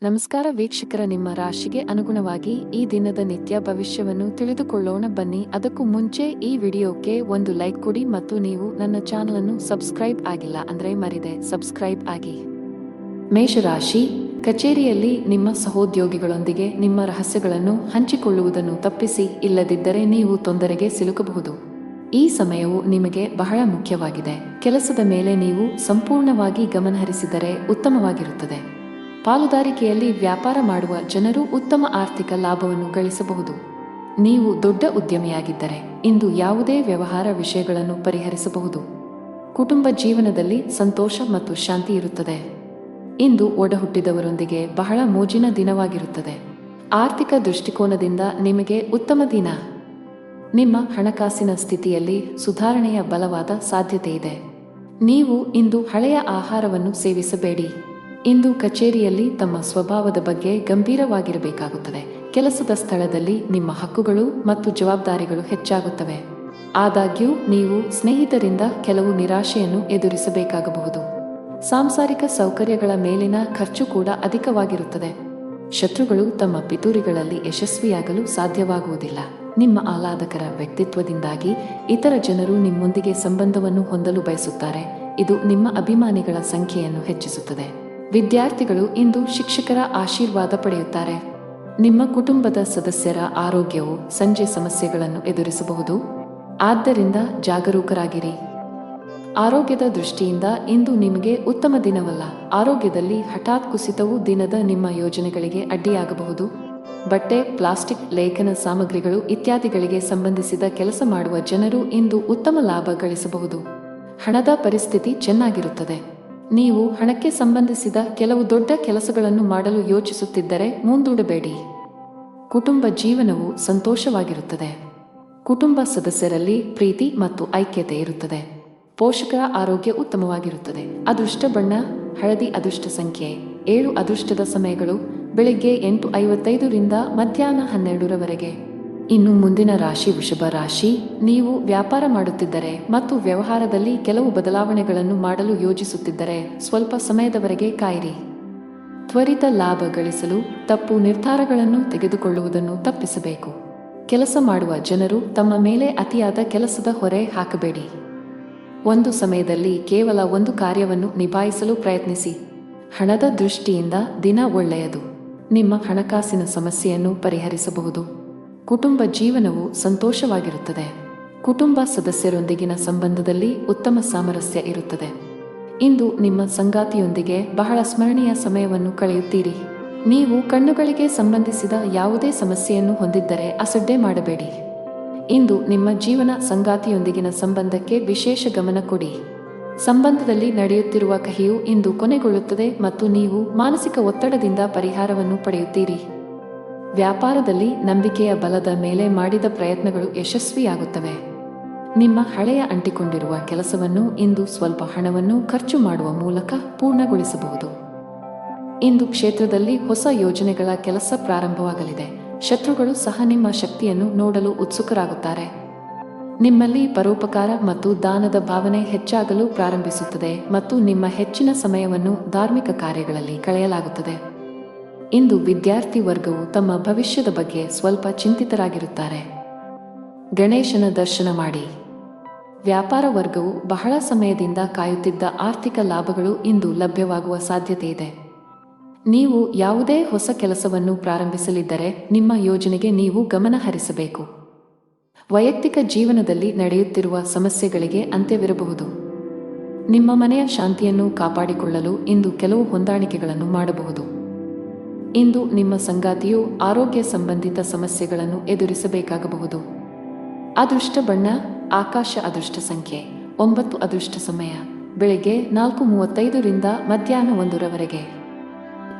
ನಮಸ್ಕಾರ ವೀಕ್ಷಕರ, ನಿಮ್ಮ ರಾಶಿಗೆ ಅನುಗುಣವಾಗಿ ಈ ದಿನದ ನಿತ್ಯ ಭವಿಷ್ಯವನ್ನು ತಿಳಿದುಕೊಳ್ಳೋಣ ಬನ್ನಿ. ಅದಕ್ಕೂ ಮುಂಚೆ ಈ ವಿಡಿಯೋಕ್ಕೆ ಒಂದು ಲೈಕ್ ಕೊಡಿ ಮತ್ತು ನೀವು ನನ್ನ ಚಾನಲ್ ಅನ್ನು ಸಬ್ಸ್ಕ್ರೈಬ್ ಆಗಿಲ್ಲ ಅಂದ್ರೆ ಮರಿದೆ ಸಬ್ಸ್ಕ್ರೈಬ್ ಆಗಿ. ಮೇಷರಾಶಿ, ಕಚೇರಿಯಲ್ಲಿ ನಿಮ್ಮ ಸಹೋದ್ಯೋಗಿಗಳೊಂದಿಗೆ ನಿಮ್ಮ ರಹಸ್ಯಗಳನ್ನು ಹಂಚಿಕೊಳ್ಳುವುದನ್ನು ತಪ್ಪಿಸಿ, ಇಲ್ಲದಿದ್ದರೆ ನೀವು ತೊಂದರೆಗೆ ಸಿಲುಕಬಹುದು. ಈ ಸಮಯವು ನಿಮಗೆ ಬಹಳ ಮುಖ್ಯವಾಗಿದೆ. ಕೆಲಸದ ಮೇಲೆ ನೀವು ಸಂಪೂರ್ಣವಾಗಿ ಗಮನಹರಿಸಿದರೆ ಉತ್ತಮವಾಗಿರುತ್ತದೆ. ಪಾಲುದಾರಿಕೆಯಲ್ಲಿ ವ್ಯಾಪಾರ ಮಾಡುವ ಜನರು ಉತ್ತಮ ಆರ್ಥಿಕ ಲಾಭವನ್ನು ಗಳಿಸಬಹುದು. ನೀವು ದೊಡ್ಡ ಉದ್ಯಮಿಯಾಗಿದ್ದರೆ ಇಂದು ಯಾವುದೇ ವ್ಯವಹಾರ ವಿಷಯಗಳನ್ನು ಪರಿಹರಿಸಬಹುದು. ಕುಟುಂಬ ಜೀವನದಲ್ಲಿ ಸಂತೋಷ ಮತ್ತು ಶಾಂತಿ ಇರುತ್ತದೆ. ಇಂದು ಒಡಹುಟ್ಟಿದವರೊಂದಿಗೆ ಬಹಳ ಮೋಜಿನ ದಿನವಾಗಿರುತ್ತದೆ. ಆರ್ಥಿಕ ದೃಷ್ಟಿಕೋನದಿಂದ ನಿಮಗೆ ಉತ್ತಮ ದಿನ. ನಿಮ್ಮ ಹಣಕಾಸಿನ ಸ್ಥಿತಿಯಲ್ಲಿ ಸುಧಾರಣೆಯ ಬಲವಾದ ಸಾಧ್ಯತೆ ಇದೆ. ನೀವು ಇಂದು ಹಳೆಯ ಆಹಾರವನ್ನು ಸೇವಿಸಬೇಡಿ. ಇಂದು ಕಚೇರಿಯಲ್ಲಿ ತಮ್ಮ ಸ್ವಭಾವದ ಬಗ್ಗೆ ಗಂಭೀರವಾಗಿರಬೇಕಾಗುತ್ತದೆ. ಕೆಲಸದ ಸ್ಥಳದಲ್ಲಿ ನಿಮ್ಮ ಹಕ್ಕುಗಳು ಮತ್ತು ಜವಾಬ್ದಾರಿಗಳು ಹೆಚ್ಚಾಗುತ್ತವೆ. ಆದಾಗ್ಯೂ ನೀವು ಸ್ನೇಹಿತರಿಂದ ಕೆಲವು ನಿರಾಶೆಯನ್ನು ಎದುರಿಸಬೇಕಾಗಬಹುದು. ಸಾಂಸಾರಿಕ ಸೌಕರ್ಯಗಳ ಮೇಲಿನ ಖರ್ಚು ಕೂಡ ಅಧಿಕವಾಗಿರುತ್ತದೆ. ಶತ್ರುಗಳು ತಮ್ಮ ಪಿತೂರಿಗಳಲ್ಲಿ ಯಶಸ್ವಿಯಾಗಲು ಸಾಧ್ಯವಾಗುವುದಿಲ್ಲ. ನಿಮ್ಮ ಆಹ್ಲಾದಕರ ವ್ಯಕ್ತಿತ್ವದಿಂದಾಗಿ ಇತರ ಜನರು ನಿಮ್ಮೊಂದಿಗೆ ಸಂಬಂಧವನ್ನು ಹೊಂದಲು ಬಯಸುತ್ತಾರೆ. ಇದು ನಿಮ್ಮ ಅಭಿಮಾನಿಗಳ ಸಂಖ್ಯೆಯನ್ನು ಹೆಚ್ಚಿಸುತ್ತದೆ. ವಿದ್ಯಾರ್ಥಿಗಳು ಇಂದು ಶಿಕ್ಷಕರ ಆಶೀರ್ವಾದ ಪಡೆಯುತ್ತಾರೆ. ನಿಮ್ಮ ಕುಟುಂಬದ ಸದಸ್ಯರ ಆರೋಗ್ಯವು ಸಂಜೆ ಸಮಸ್ಯೆಗಳನ್ನು ಎದುರಿಸಬಹುದು, ಆದ್ದರಿಂದ ಜಾಗರೂಕರಾಗಿರಿ. ಆರೋಗ್ಯದ ದೃಷ್ಟಿಯಿಂದ ಇಂದು ನಿಮಗೆ ಉತ್ತಮ ದಿನವಲ್ಲ. ಆರೋಗ್ಯದಲ್ಲಿ ಹಠಾತ್ ಕುಸಿತವು ದಿನದ ನಿಮ್ಮ ಯೋಜನೆಗಳಿಗೆ ಅಡ್ಡಿಯಾಗಬಹುದು. ಬಟ್ಟೆ, ಪ್ಲಾಸ್ಟಿಕ್, ಲೇಖನ ಸಾಮಗ್ರಿಗಳು ಇತ್ಯಾದಿಗಳಿಗೆ ಸಂಬಂಧಿಸಿದ ಕೆಲಸ ಮಾಡುವ ಜನರು ಇಂದು ಉತ್ತಮ ಲಾಭ ಗಳಿಸಬಹುದು. ಹಣದ ಪರಿಸ್ಥಿತಿ ಚೆನ್ನಾಗಿರುತ್ತದೆ. ನೀವು ಹಣಕ್ಕೆ ಸಂಬಂಧಿಸಿದ ಕೆಲವು ದೊಡ್ಡ ಕೆಲಸಗಳನ್ನು ಮಾಡಲು ಯೋಚಿಸುತ್ತಿದ್ದರೆ ಮುಂದೂಡಬೇಡಿ. ಕುಟುಂಬ ಜೀವನವು ಸಂತೋಷವಾಗಿರುತ್ತದೆ. ಕುಟುಂಬ ಸದಸ್ಯರಲ್ಲಿ ಪ್ರೀತಿ ಮತ್ತು ಐಕ್ಯತೆ ಇರುತ್ತದೆ. ಪೋಷಕರ ಆರೋಗ್ಯ ಉತ್ತಮವಾಗಿರುತ್ತದೆ. ಅದೃಷ್ಟ ಬಣ್ಣ ಹಳದಿ. ಅದೃಷ್ಟ ಸಂಖ್ಯೆ 7. ಅದೃಷ್ಟದ ಸಮಯಗಳು ಬೆಳಿಗ್ಗೆ 8:55 ರಿಂದ ಮಧ್ಯಾಹ್ನ 12ರವರೆಗೆ. ಇನ್ನು ಮುಂದಿನ ರಾಶಿ ವೃಷಭ ರಾಶಿ. ನೀವು ವ್ಯಾಪಾರ ಮಾಡುತ್ತಿದ್ದರೆ ಮತ್ತು ವ್ಯವಹಾರದಲ್ಲಿ ಕೆಲವು ಬದಲಾವಣೆಗಳನ್ನು ಮಾಡಲು ಯೋಜಿಸುತ್ತಿದ್ದರೆ ಸ್ವಲ್ಪ ಸಮಯದವರೆಗೆ ಕಾಯಿರಿ. ತ್ವರಿತ ಲಾಭ ಗಳಿಸಲು ತಪ್ಪು ನಿರ್ಧಾರಗಳನ್ನು ತೆಗೆದುಕೊಳ್ಳುವುದನ್ನು ತಪ್ಪಿಸಬೇಕು. ಕೆಲಸ ಮಾಡುವ ಜನರು ತಮ್ಮ ಮೇಲೆ ಅತಿಯಾದ ಕೆಲಸದ ಹೊರೆ ಹಾಕಬೇಡಿ. ಒಂದು ಸಮಯದಲ್ಲಿ ಕೇವಲ ಒಂದು ಕಾರ್ಯವನ್ನು ನಿಭಾಯಿಸಲು ಪ್ರಯತ್ನಿಸಿ. ಹಣದ ದೃಷ್ಟಿಯಿಂದ ದಿನ ಒಳ್ಳೆಯದು. ನಿಮ್ಮ ಹಣಕಾಸಿನ ಸಮಸ್ಯೆಯನ್ನು ಪರಿಹರಿಸಬಹುದು. ಕುಟುಂಬ ಜೀವನವು ಸಂತೋಷವಾಗಿರುತ್ತದೆ. ಕುಟುಂಬ ಸದಸ್ಯರೊಂದಿಗಿನ ಸಂಬಂಧದಲ್ಲಿ ಉತ್ತಮ ಸಾಮರಸ್ಯ ಇರುತ್ತದೆ. ಇಂದು ನಿಮ್ಮ ಸಂಗಾತಿಯೊಂದಿಗೆ ಬಹಳ ಸ್ಮರಣೀಯ ಸಮಯವನ್ನು ಕಳೆಯುತ್ತೀರಿ. ನೀವು ಕಣ್ಣುಗಳಿಗೆ ಸಂಬಂಧಿಸಿದ ಯಾವುದೇ ಸಮಸ್ಯೆಯನ್ನು ಹೊಂದಿದ್ದರೆ ಅಸಡ್ಡೆ ಮಾಡಬೇಡಿ. ಇಂದು ನಿಮ್ಮ ಜೀವನ ಸಂಗಾತಿಯೊಂದಿಗಿನ ಸಂಬಂಧಕ್ಕೆ ವಿಶೇಷ ಗಮನ ಕೊಡಿ. ಸಂಬಂಧದಲ್ಲಿ ನಡೆಯುತ್ತಿರುವ ಕಹಿಯು ಇಂದು ಕೊನೆಗೊಳ್ಳುತ್ತದೆ ಮತ್ತು ನೀವು ಮಾನಸಿಕ ಒತ್ತಡದಿಂದ ಪರಿಹಾರವನ್ನು ಪಡೆಯುತ್ತೀರಿ. ವ್ಯಾಪಾರದಲ್ಲಿ ನಂಬಿಕೆಯ ಬಲದ ಮೇಲೆ ಮಾಡಿದ ಪ್ರಯತ್ನಗಳು ಯಶಸ್ವಿಯಾಗುತ್ತವೆ. ನಿಮ್ಮ ಹಳೆಯ ಅಂಟಿಕೊಂಡಿರುವ ಕೆಲಸವನ್ನು ಇಂದು ಸ್ವಲ್ಪ ಹಣವನ್ನು ಖರ್ಚು ಮಾಡುವ ಮೂಲಕ ಪೂರ್ಣಗೊಳಿಸಬಹುದು. ಇಂದು ಕ್ಷೇತ್ರದಲ್ಲಿ ಹೊಸ ಯೋಜನೆಗಳ ಕೆಲಸ ಪ್ರಾರಂಭವಾಗಲಿದೆ. ಶತ್ರುಗಳು ಸಹ ನಿಮ್ಮ ಶಕ್ತಿಯನ್ನು ನೋಡಲು ಉತ್ಸುಕರಾಗುತ್ತಾರೆ. ನಿಮ್ಮಲ್ಲಿ ಪರೋಪಕಾರ ಮತ್ತು ದಾನದ ಭಾವನೆ ಹೆಚ್ಚಾಗಲು ಪ್ರಾರಂಭಿಸುತ್ತದೆ ಮತ್ತು ನಿಮ್ಮ ಹೆಚ್ಚಿನ ಸಮಯವನ್ನು ಧಾರ್ಮಿಕ ಕಾರ್ಯಗಳಲ್ಲಿ ಕಳೆಯಲಾಗುತ್ತದೆ. ಇಂದು ವಿದ್ಯಾರ್ಥಿ ವರ್ಗವು ತಮ್ಮ ಭವಿಷ್ಯದ ಬಗ್ಗೆ ಸ್ವಲ್ಪ ಚಿಂತಿತರಾಗಿರುತ್ತಾರೆ. ಗಣೇಶನ ದರ್ಶನ ಮಾಡಿ. ವ್ಯಾಪಾರ ವರ್ಗವು ಬಹಳ ಸಮಯದಿಂದ ಕಾಯುತ್ತಿದ್ದ ಆರ್ಥಿಕ ಲಾಭಗಳು ಇಂದು ಲಭ್ಯವಾಗುವ ಸಾಧ್ಯತೆ ಇದೆ. ನೀವು ಯಾವುದೇ ಹೊಸ ಕೆಲಸವನ್ನು ಪ್ರಾರಂಭಿಸಲಿದ್ದರೆ ನಿಮ್ಮ ಯೋಜನೆಗೆ ನೀವು ಗಮನ ಹರಿಸಬೇಕು. ವೈಯಕ್ತಿಕ ಜೀವನದಲ್ಲಿ ನಡೆಯುತ್ತಿರುವ ಸಮಸ್ಯೆಗಳಿಗೆ ಅಂತ್ಯವಿರಬಹುದು. ನಿಮ್ಮ ಮನೆಯ ಶಾಂತಿಯನ್ನು ಕಾಪಾಡಿಕೊಳ್ಳಲು ಇಂದು ಕೆಲವು ಹೊಂದಾಣಿಕೆಗಳನ್ನು ಮಾಡಬಹುದು. ಇಂದು ನಿಮ್ಮ ಸಂಗಾತಿಯು ಆರೋಗ್ಯ ಸಂಬಂಧಿತ ಸಮಸ್ಯೆಗಳನ್ನು ಎದುರಿಸಬೇಕಾಗಬಹುದು. ಅದೃಷ್ಟ ಬಣ್ಣ ಆಕಾಶ. ಅದೃಷ್ಟ ಸಂಖ್ಯೆ 9. ಅದೃಷ್ಟ ಸಮಯ ಬೆಳಿಗ್ಗೆ 4:35 ರಿಂದ ಮಧ್ಯಾಹ್ನ 1ರವರೆಗೆ.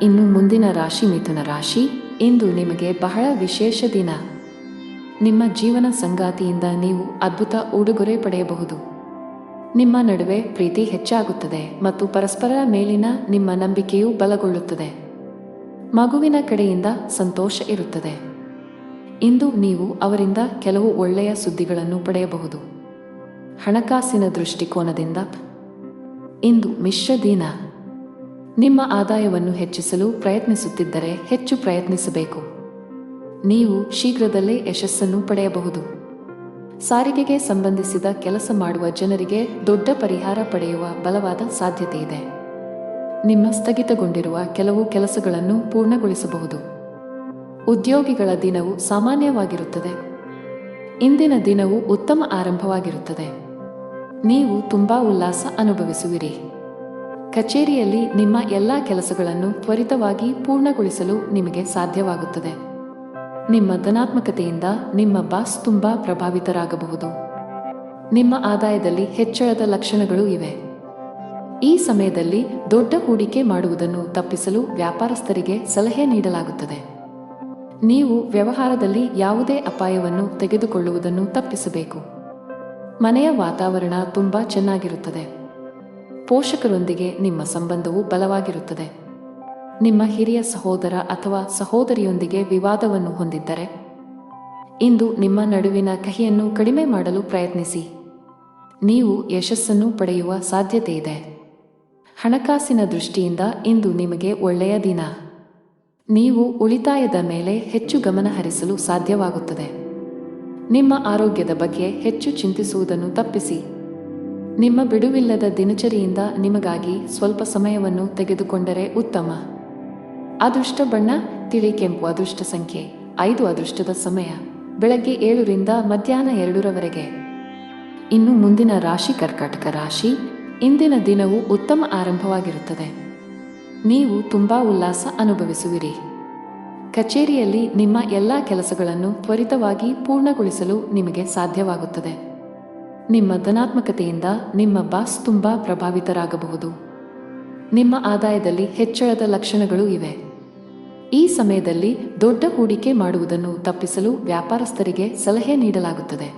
ಇನ್ನು ಮುಂದಿನ ರಾಶಿ ಮಿಥುನ ರಾಶಿ. ಇಂದು ನಿಮಗೆ ಬಹಳ ವಿಶೇಷ ದಿನ. ನಿಮ್ಮ ಜೀವನ ಸಂಗಾತಿಯಿಂದ ನೀವು ಅದ್ಭುತ ಉಡುಗೊರೆ ಪಡೆಯಬಹುದು. ನಿಮ್ಮ ನಡುವೆ ಪ್ರೀತಿ ಹೆಚ್ಚಾಗುತ್ತದೆ ಮತ್ತು ಪರಸ್ಪರರ ಮೇಲಿನ ನಿಮ್ಮ ನಂಬಿಕೆಯು ಬಲಗೊಳ್ಳುತ್ತದೆ. ಮಗುವಿನ ಕಡೆಯಿಂದ ಸಂತೋಷ ಇರುತ್ತದೆ. ಇಂದು ನೀವು ಅವರಿಂದ ಕೆಲವು ಒಳ್ಳೆಯ ಸುದ್ದಿಗಳನ್ನು ಪಡೆಯಬಹುದು. ಹಣಕಾಸಿನ ದೃಷ್ಟಿಕೋನದಿಂದ ಇಂದು ಮಿಶ್ರ ದಿನ. ನಿಮ್ಮ ಆದಾಯವನ್ನು ಹೆಚ್ಚಿಸಲು ಪ್ರಯತ್ನಿಸುತ್ತಿದ್ದರೆ ಹೆಚ್ಚು ಪ್ರಯತ್ನಿಸಬೇಕು. ನೀವು ಶೀಘ್ರದಲ್ಲೇ ಯಶಸ್ಸನ್ನು ಪಡೆಯಬಹುದು. ಸಾರಿಗೆಗೆ ಸಂಬಂಧಿಸಿದ ಕೆಲಸ ಮಾಡುವ ಜನರಿಗೆ ದೊಡ್ಡ ಪರಿಹಾರ ಪಡೆಯುವ ಬಲವಾದ ಸಾಧ್ಯತೆ ಇದೆ. ನಿಮ್ಮ ಸ್ಥಗಿತಗೊಂಡಿರುವ ಕೆಲವು ಕೆಲಸಗಳನ್ನು ಪೂರ್ಣಗೊಳಿಸಬಹುದು. ಉದ್ಯೋಗಿಗಳ ದಿನವು ಸಾಮಾನ್ಯವಾಗಿರುತ್ತದೆ. ಇಂದಿನ ದಿನವು ಉತ್ತಮ ಆರಂಭವಾಗಿರುತ್ತದೆ. ನೀವು ತುಂಬಾ ಉಲ್ಲಾಸ ಅನುಭವಿಸುವಿರಿ. ಕಚೇರಿಯಲ್ಲಿ ನಿಮ್ಮ ಎಲ್ಲ ಕೆಲಸಗಳನ್ನು ತ್ವರಿತವಾಗಿ ಪೂರ್ಣಗೊಳಿಸಲು ನಿಮಗೆ ಸಾಧ್ಯವಾಗುತ್ತದೆ. ನಿಮ್ಮ ಧನಾತ್ಮಕತೆಯಿಂದ ನಿಮ್ಮ ಬಾಸ್ ತುಂಬಾ ಪ್ರಭಾವಿತರಾಗಬಹುದು. ನಿಮ್ಮ ಆದಾಯದಲ್ಲಿ ಹೆಚ್ಚಳದ ಲಕ್ಷಣಗಳು ಇವೆ. ಈ ಸಮಯದಲ್ಲಿ ದೊಡ್ಡ ಹೂಡಿಕೆ ಮಾಡುವುದನ್ನು ತಪ್ಪಿಸಲು ವ್ಯಾಪಾರಸ್ಥರಿಗೆ ಸಲಹೆ ನೀಡಲಾಗುತ್ತದೆ. ನೀವು ವ್ಯವಹಾರದಲ್ಲಿ ಯಾವುದೇ ಅಪಾಯವನ್ನು ತೆಗೆದುಕೊಳ್ಳುವುದನ್ನು ತಪ್ಪಿಸಬೇಕು. ಮನೆಯ ವಾತಾವರಣ ತುಂಬಾ ಚೆನ್ನಾಗಿರುತ್ತದೆ. ಪೋಷಕರೊಂದಿಗೆ ನಿಮ್ಮ ಸಂಬಂಧವು ಬಲವಾಗಿರುತ್ತದೆ. ನಿಮ್ಮ ಹಿರಿಯ ಸಹೋದರ ಅಥವಾ ಸಹೋದರಿಯೊಂದಿಗೆ ವಿವಾದವನ್ನು ಹೊಂದಿದ್ದರೆ ಇಂದು ನಿಮ್ಮ ನಡುವಿನ ಕಹಿಯನ್ನು ಕಡಿಮೆ ಮಾಡಲು ಪ್ರಯತ್ನಿಸಿ. ನೀವು ಯಶಸ್ಸನ್ನು ಪಡೆಯುವ ಸಾಧ್ಯತೆ ಇದೆ. ಹಣಕಾಸಿನ ದೃಷ್ಟಿಯಿಂದ ಇಂದು ನಿಮಗೆ ಒಳ್ಳೆಯ ದಿನ. ನೀವು ಉಳಿತಾಯದ ಮೇಲೆ ಹೆಚ್ಚು ಗಮನ ಹರಿಸಲು ಸಾಧ್ಯವಾಗುತ್ತದೆ. ನಿಮ್ಮ ಆರೋಗ್ಯದ ಬಗ್ಗೆ ಹೆಚ್ಚು ಚಿಂತಿಸುವುದನ್ನು ತಪ್ಪಿಸಿ. ನಿಮ್ಮ ಬಿಡುವಿಲ್ಲದ ದಿನಚರಿಯಿಂದ ನಿಮಗಾಗಿ ಸ್ವಲ್ಪ ಸಮಯವನ್ನು ತೆಗೆದುಕೊಂಡರೆ ಉತ್ತಮ. ಅದೃಷ್ಟ ಬಣ್ಣ ತಿಳಿ ಕೆಂಪು. ಅದೃಷ್ಟ ಸಂಖ್ಯೆ 5. ಅದೃಷ್ಟದ ಸಮಯ ಬೆಳಗ್ಗೆ 7 ರಿಂದ ಮಧ್ಯಾಹ್ನ 2 ರವರೆಗೆ. ಇನ್ನು ಮುಂದಿನ ರಾಶಿ ಕರ್ಕಾಟಕ ರಾಶಿ. ಇಂದಿನ ದಿನವು ಉತ್ತಮ ಆರಂಭವಾಗಿರುತ್ತದೆ. ನೀವು ತುಂಬಾ ಉಲ್ಲಾಸ ಅನುಭವಿಸುವಿರಿ. ಕಚೇರಿಯಲ್ಲಿ ನಿಮ್ಮ ಎಲ್ಲ ಕೆಲಸಗಳನ್ನು ತ್ವರಿತವಾಗಿ ಪೂರ್ಣಗೊಳಿಸಲು ನಿಮಗೆ ಸಾಧ್ಯವಾಗುತ್ತದೆ. ನಿಮ್ಮ ಧನಾತ್ಮಕತೆಯಿಂದ ನಿಮ್ಮ ಬಾಸ್ ತುಂಬಾ ಪ್ರಭಾವಿತರಾಗಬಹುದು. ನಿಮ್ಮ ಆದಾಯದಲ್ಲಿ ಹೆಚ್ಚಳದ ಲಕ್ಷಣಗಳು ಇವೆ. ಈ ಸಮಯದಲ್ಲಿ ದೊಡ್ಡ ಹೂಡಿಕೆ ಮಾಡುವುದನ್ನು ತಪ್ಪಿಸಲು ವ್ಯಾಪಾರಸ್ಥರಿಗೆ ಸಲಹೆ ನೀಡಲಾಗುತ್ತದೆ.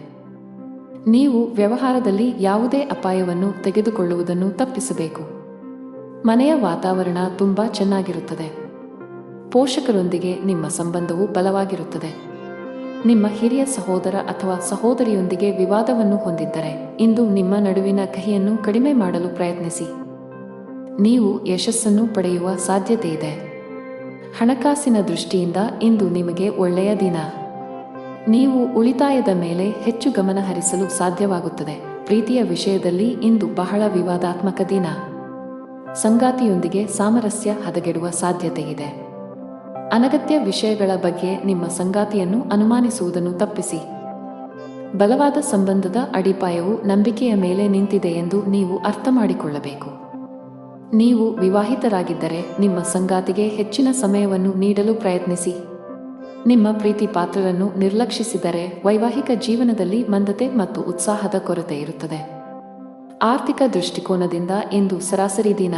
ನೀವು ವ್ಯವಹಾರದಲ್ಲಿ ಯಾವುದೇ ಅಪಾಯವನ್ನು ತೆಗೆದುಕೊಳ್ಳುವುದನ್ನು ತಪ್ಪಿಸಬೇಕು. ಮನೆಯ ವಾತಾವರಣ ತುಂಬಾ ಚೆನ್ನಾಗಿರುತ್ತದೆ. ಪೋಷಕರೊಂದಿಗೆ ನಿಮ್ಮ ಸಂಬಂಧವು ಬಲವಾಗಿರುತ್ತದೆ. ನಿಮ್ಮ ಹಿರಿಯ ಸಹೋದರ ಅಥವಾ ಸಹೋದರಿಯೊಂದಿಗೆ ವಿವಾದವನ್ನು ಹೊಂದಿದ್ದರೆ ಇಂದು ನಿಮ್ಮ ನಡುವಿನ ಕಹಿಯನ್ನು ಕಡಿಮೆ ಮಾಡಲು ಪ್ರಯತ್ನಿಸಿ. ನೀವು ಯಶಸ್ಸನ್ನು ಪಡೆಯುವ ಸಾಧ್ಯತೆ ಇದೆ. ಹಣಕಾಸಿನ ದೃಷ್ಟಿಯಿಂದ ಇಂದು ನಿಮಗೆ ಒಳ್ಳೆಯ ದಿನ. ನೀವು ಉಳಿತಾಯದ ಮೇಲೆ ಹೆಚ್ಚು ಗಮನ ಹರಿಸಲು ಸಾಧ್ಯವಾಗುತ್ತದೆ. ಪ್ರೀತಿಯ ವಿಷಯದಲ್ಲಿ ಇಂದು ಬಹಳ ವಿವಾದಾತ್ಮಕ ದಿನ. ಸಂಗಾತಿಯೊಂದಿಗೆ ಸಾಮರಸ್ಯ ಹದಗೆಡುವ ಸಾಧ್ಯತೆ ಇದೆ. ಅನಗತ್ಯ ವಿಷಯಗಳ ಬಗ್ಗೆ ನಿಮ್ಮ ಸಂಗಾತಿಯನ್ನು ಅನುಮಾನಿಸುವುದನ್ನು ತಪ್ಪಿಸಿ. ಬಲವಾದ ಸಂಬಂಧದ ಅಡಿಪಾಯವು ನಂಬಿಕೆಯ ಮೇಲೆ ನಿಂತಿದೆ ಎಂದು ನೀವು ಅರ್ಥ ಮಾಡಿಕೊಳ್ಳಬೇಕು. ನೀವು ವಿವಾಹಿತರಾಗಿದ್ದರೆ ನಿಮ್ಮ ಸಂಗಾತಿಗೆ ಹೆಚ್ಚಿನ ಸಮಯವನ್ನು ನೀಡಲು ಪ್ರಯತ್ನಿಸಿ. ನಿಮ್ಮ ಪ್ರೀತಿ ಪಾತ್ರರನ್ನು ನಿರ್ಲಕ್ಷಿಸಿದರೆ ವೈವಾಹಿಕ ಜೀವನದಲ್ಲಿ ಮಂದತೆ ಮತ್ತು ಉತ್ಸಾಹದ ಕೊರತೆ ಇರುತ್ತದೆ. ಆರ್ಥಿಕ ದೃಷ್ಟಿಕೋನದಿಂದ ಇಂದು ಸರಾಸರಿ ದಿನ.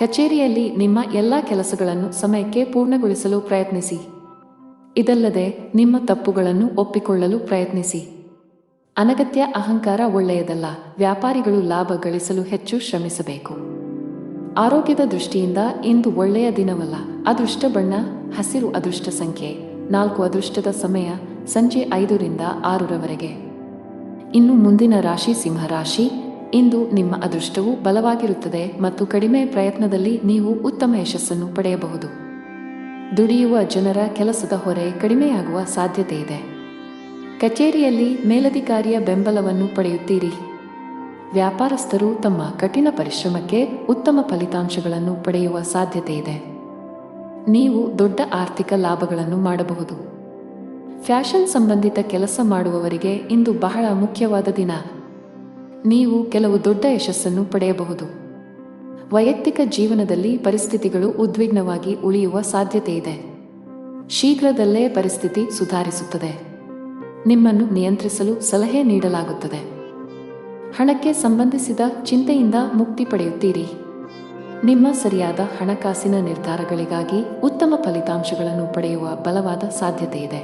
ಕಚೇರಿಯಲ್ಲಿ ನಿಮ್ಮ ಎಲ್ಲ ಕೆಲಸಗಳನ್ನು ಸಮಯಕ್ಕೆ ಪೂರ್ಣಗೊಳಿಸಲು ಪ್ರಯತ್ನಿಸಿ. ಇದಲ್ಲದೆ ನಿಮ್ಮ ತಪ್ಪುಗಳನ್ನು ಒಪ್ಪಿಕೊಳ್ಳಲು ಪ್ರಯತ್ನಿಸಿ. ಅನಗತ್ಯ ಅಹಂಕಾರ ಒಳ್ಳೆಯದಲ್ಲ. ವ್ಯಾಪಾರಿಗಳು ಲಾಭ ಗಳಿಸಲು ಹೆಚ್ಚು ಶ್ರಮಿಸಬೇಕು. ಆರೋಗ್ಯದ ದೃಷ್ಟಿಯಿಂದ ಇಂದು ಒಳ್ಳೆಯ ದಿನವಲ್ಲ. ಅದೃಷ್ಟ ಬಣ್ಣ ಹಸಿರು. ಅದೃಷ್ಟ ಸಂಖ್ಯೆ 4. ಅದೃಷ್ಟದ ಸಮಯ ಸಂಜೆ 5 ರಿಂದ 6 ರವರೆಗೆ. ಇನ್ನು ಮುಂದಿನ ರಾಶಿ ಸಿಂಹರಾಶಿ. ಇಂದು ನಿಮ್ಮ ಅದೃಷ್ಟವು ಬಲವಾಗಿರುತ್ತದೆ ಮತ್ತು ಕಡಿಮೆ ಪ್ರಯತ್ನದಲ್ಲಿ ನೀವು ಉತ್ತಮ ಯಶಸ್ಸನ್ನು ಪಡೆಯಬಹುದು. ದುಡಿಯುವ ಜನರ ಕೆಲಸದ ಹೊರೆ ಕಡಿಮೆಯಾಗುವ ಸಾಧ್ಯತೆ ಇದೆ. ಕಚೇರಿಯಲ್ಲಿ ಮೇಲಧಿಕಾರಿಯ ಬೆಂಬಲವನ್ನು ಪಡೆಯುತ್ತೀರಿ. ವ್ಯಾಪಾರಸ್ಥರು ತಮ್ಮ ಕಠಿಣ ಪರಿಶ್ರಮಕ್ಕೆ ಉತ್ತಮ ಫಲಿತಾಂಶಗಳನ್ನು ಪಡೆಯುವ ಸಾಧ್ಯತೆ ಇದೆ. ನೀವು ದೊಡ್ಡ ಆರ್ಥಿಕ ಲಾಭಗಳನ್ನು ಮಾಡಬಹುದು. ಫ್ಯಾಷನ್ ಸಂಬಂಧಿತ ಕೆಲಸ ಮಾಡುವವರಿಗೆ ಇಂದು ಬಹಳ ಮುಖ್ಯವಾದ ದಿನ. ನೀವು ಕೆಲವು ದೊಡ್ಡ ಯಶಸ್ಸನ್ನು ಪಡೆಯಬಹುದು. ವೈಯಕ್ತಿಕ ಜೀವನದಲ್ಲಿ ಪರಿಸ್ಥಿತಿಗಳು ಉದ್ವಿಗ್ನವಾಗಿ ಉಳಿಯುವ ಸಾಧ್ಯತೆ ಇದೆ. ಶೀಘ್ರದಲ್ಲೇ ಪರಿಸ್ಥಿತಿ ಸುಧಾರಿಸುತ್ತದೆ. ನಿಮ್ಮನ್ನು ನಿಯಂತ್ರಿಸಲು ಸಲಹೆ ನೀಡಲಾಗುತ್ತದೆ. ಹಣಕ್ಕೆ ಸಂಬಂಧಿಸಿದ ಚಿಂತೆಯಿಂದ ಮುಕ್ತಿ ಪಡೆಯುತ್ತೀರಿ. ನಿಮ್ಮ ಸರಿಯಾದ ಹಣಕಾಸಿನ ನಿರ್ಧಾರಗಳಿಗಾಗಿ ಉತ್ತಮ ಫಲಿತಾಂಶಗಳನ್ನು ಪಡೆಯುವ ಬಲವಾದ ಸಾಧ್ಯತೆ ಇದೆ.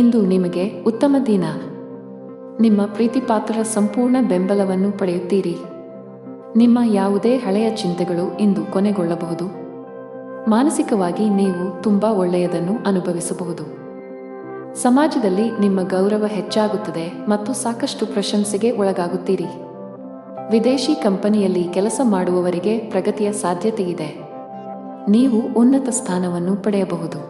ಇಂದು ನಿಮಗೆ ಉತ್ತಮ ದಿನ. ನಿಮ್ಮ ಪ್ರೀತಿಪಾತ್ರರ ಸಂಪೂರ್ಣ ಬೆಂಬಲವನ್ನು ಪಡೆಯುತ್ತೀರಿ. ನಿಮ್ಮ ಯಾವುದೇ ಹಳೆಯ ಚಿಂತೆಗಳು ಇಂದು ಕೊನೆಗೊಳ್ಳಬಹುದು. ಮಾನಸಿಕವಾಗಿ ನೀವು ತುಂಬಾ ಒಳ್ಳೆಯದನ್ನು ಅನುಭವಿಸಬಹುದು. ಸಮಾಜದಲ್ಲಿ ನಿಮ್ಮ ಗೌರವ ಹೆಚ್ಚಾಗುತ್ತದೆ ಮತ್ತು ಸಾಕಷ್ಟು ಪ್ರಶಂಸೆಗೆ ಒಳಗಾಗುತ್ತೀರಿ. ವಿದೇಶಿ ಕಂಪನಿಯಲ್ಲಿ ಕೆಲಸ ಮಾಡುವವರಿಗೆ ಪ್ರಗತಿಯ ಸಾಧ್ಯತೆ ಇದೆ. ನೀವು ಉನ್ನತ ಸ್ಥಾನವನ್ನು ಪಡೆಯಬಹುದು.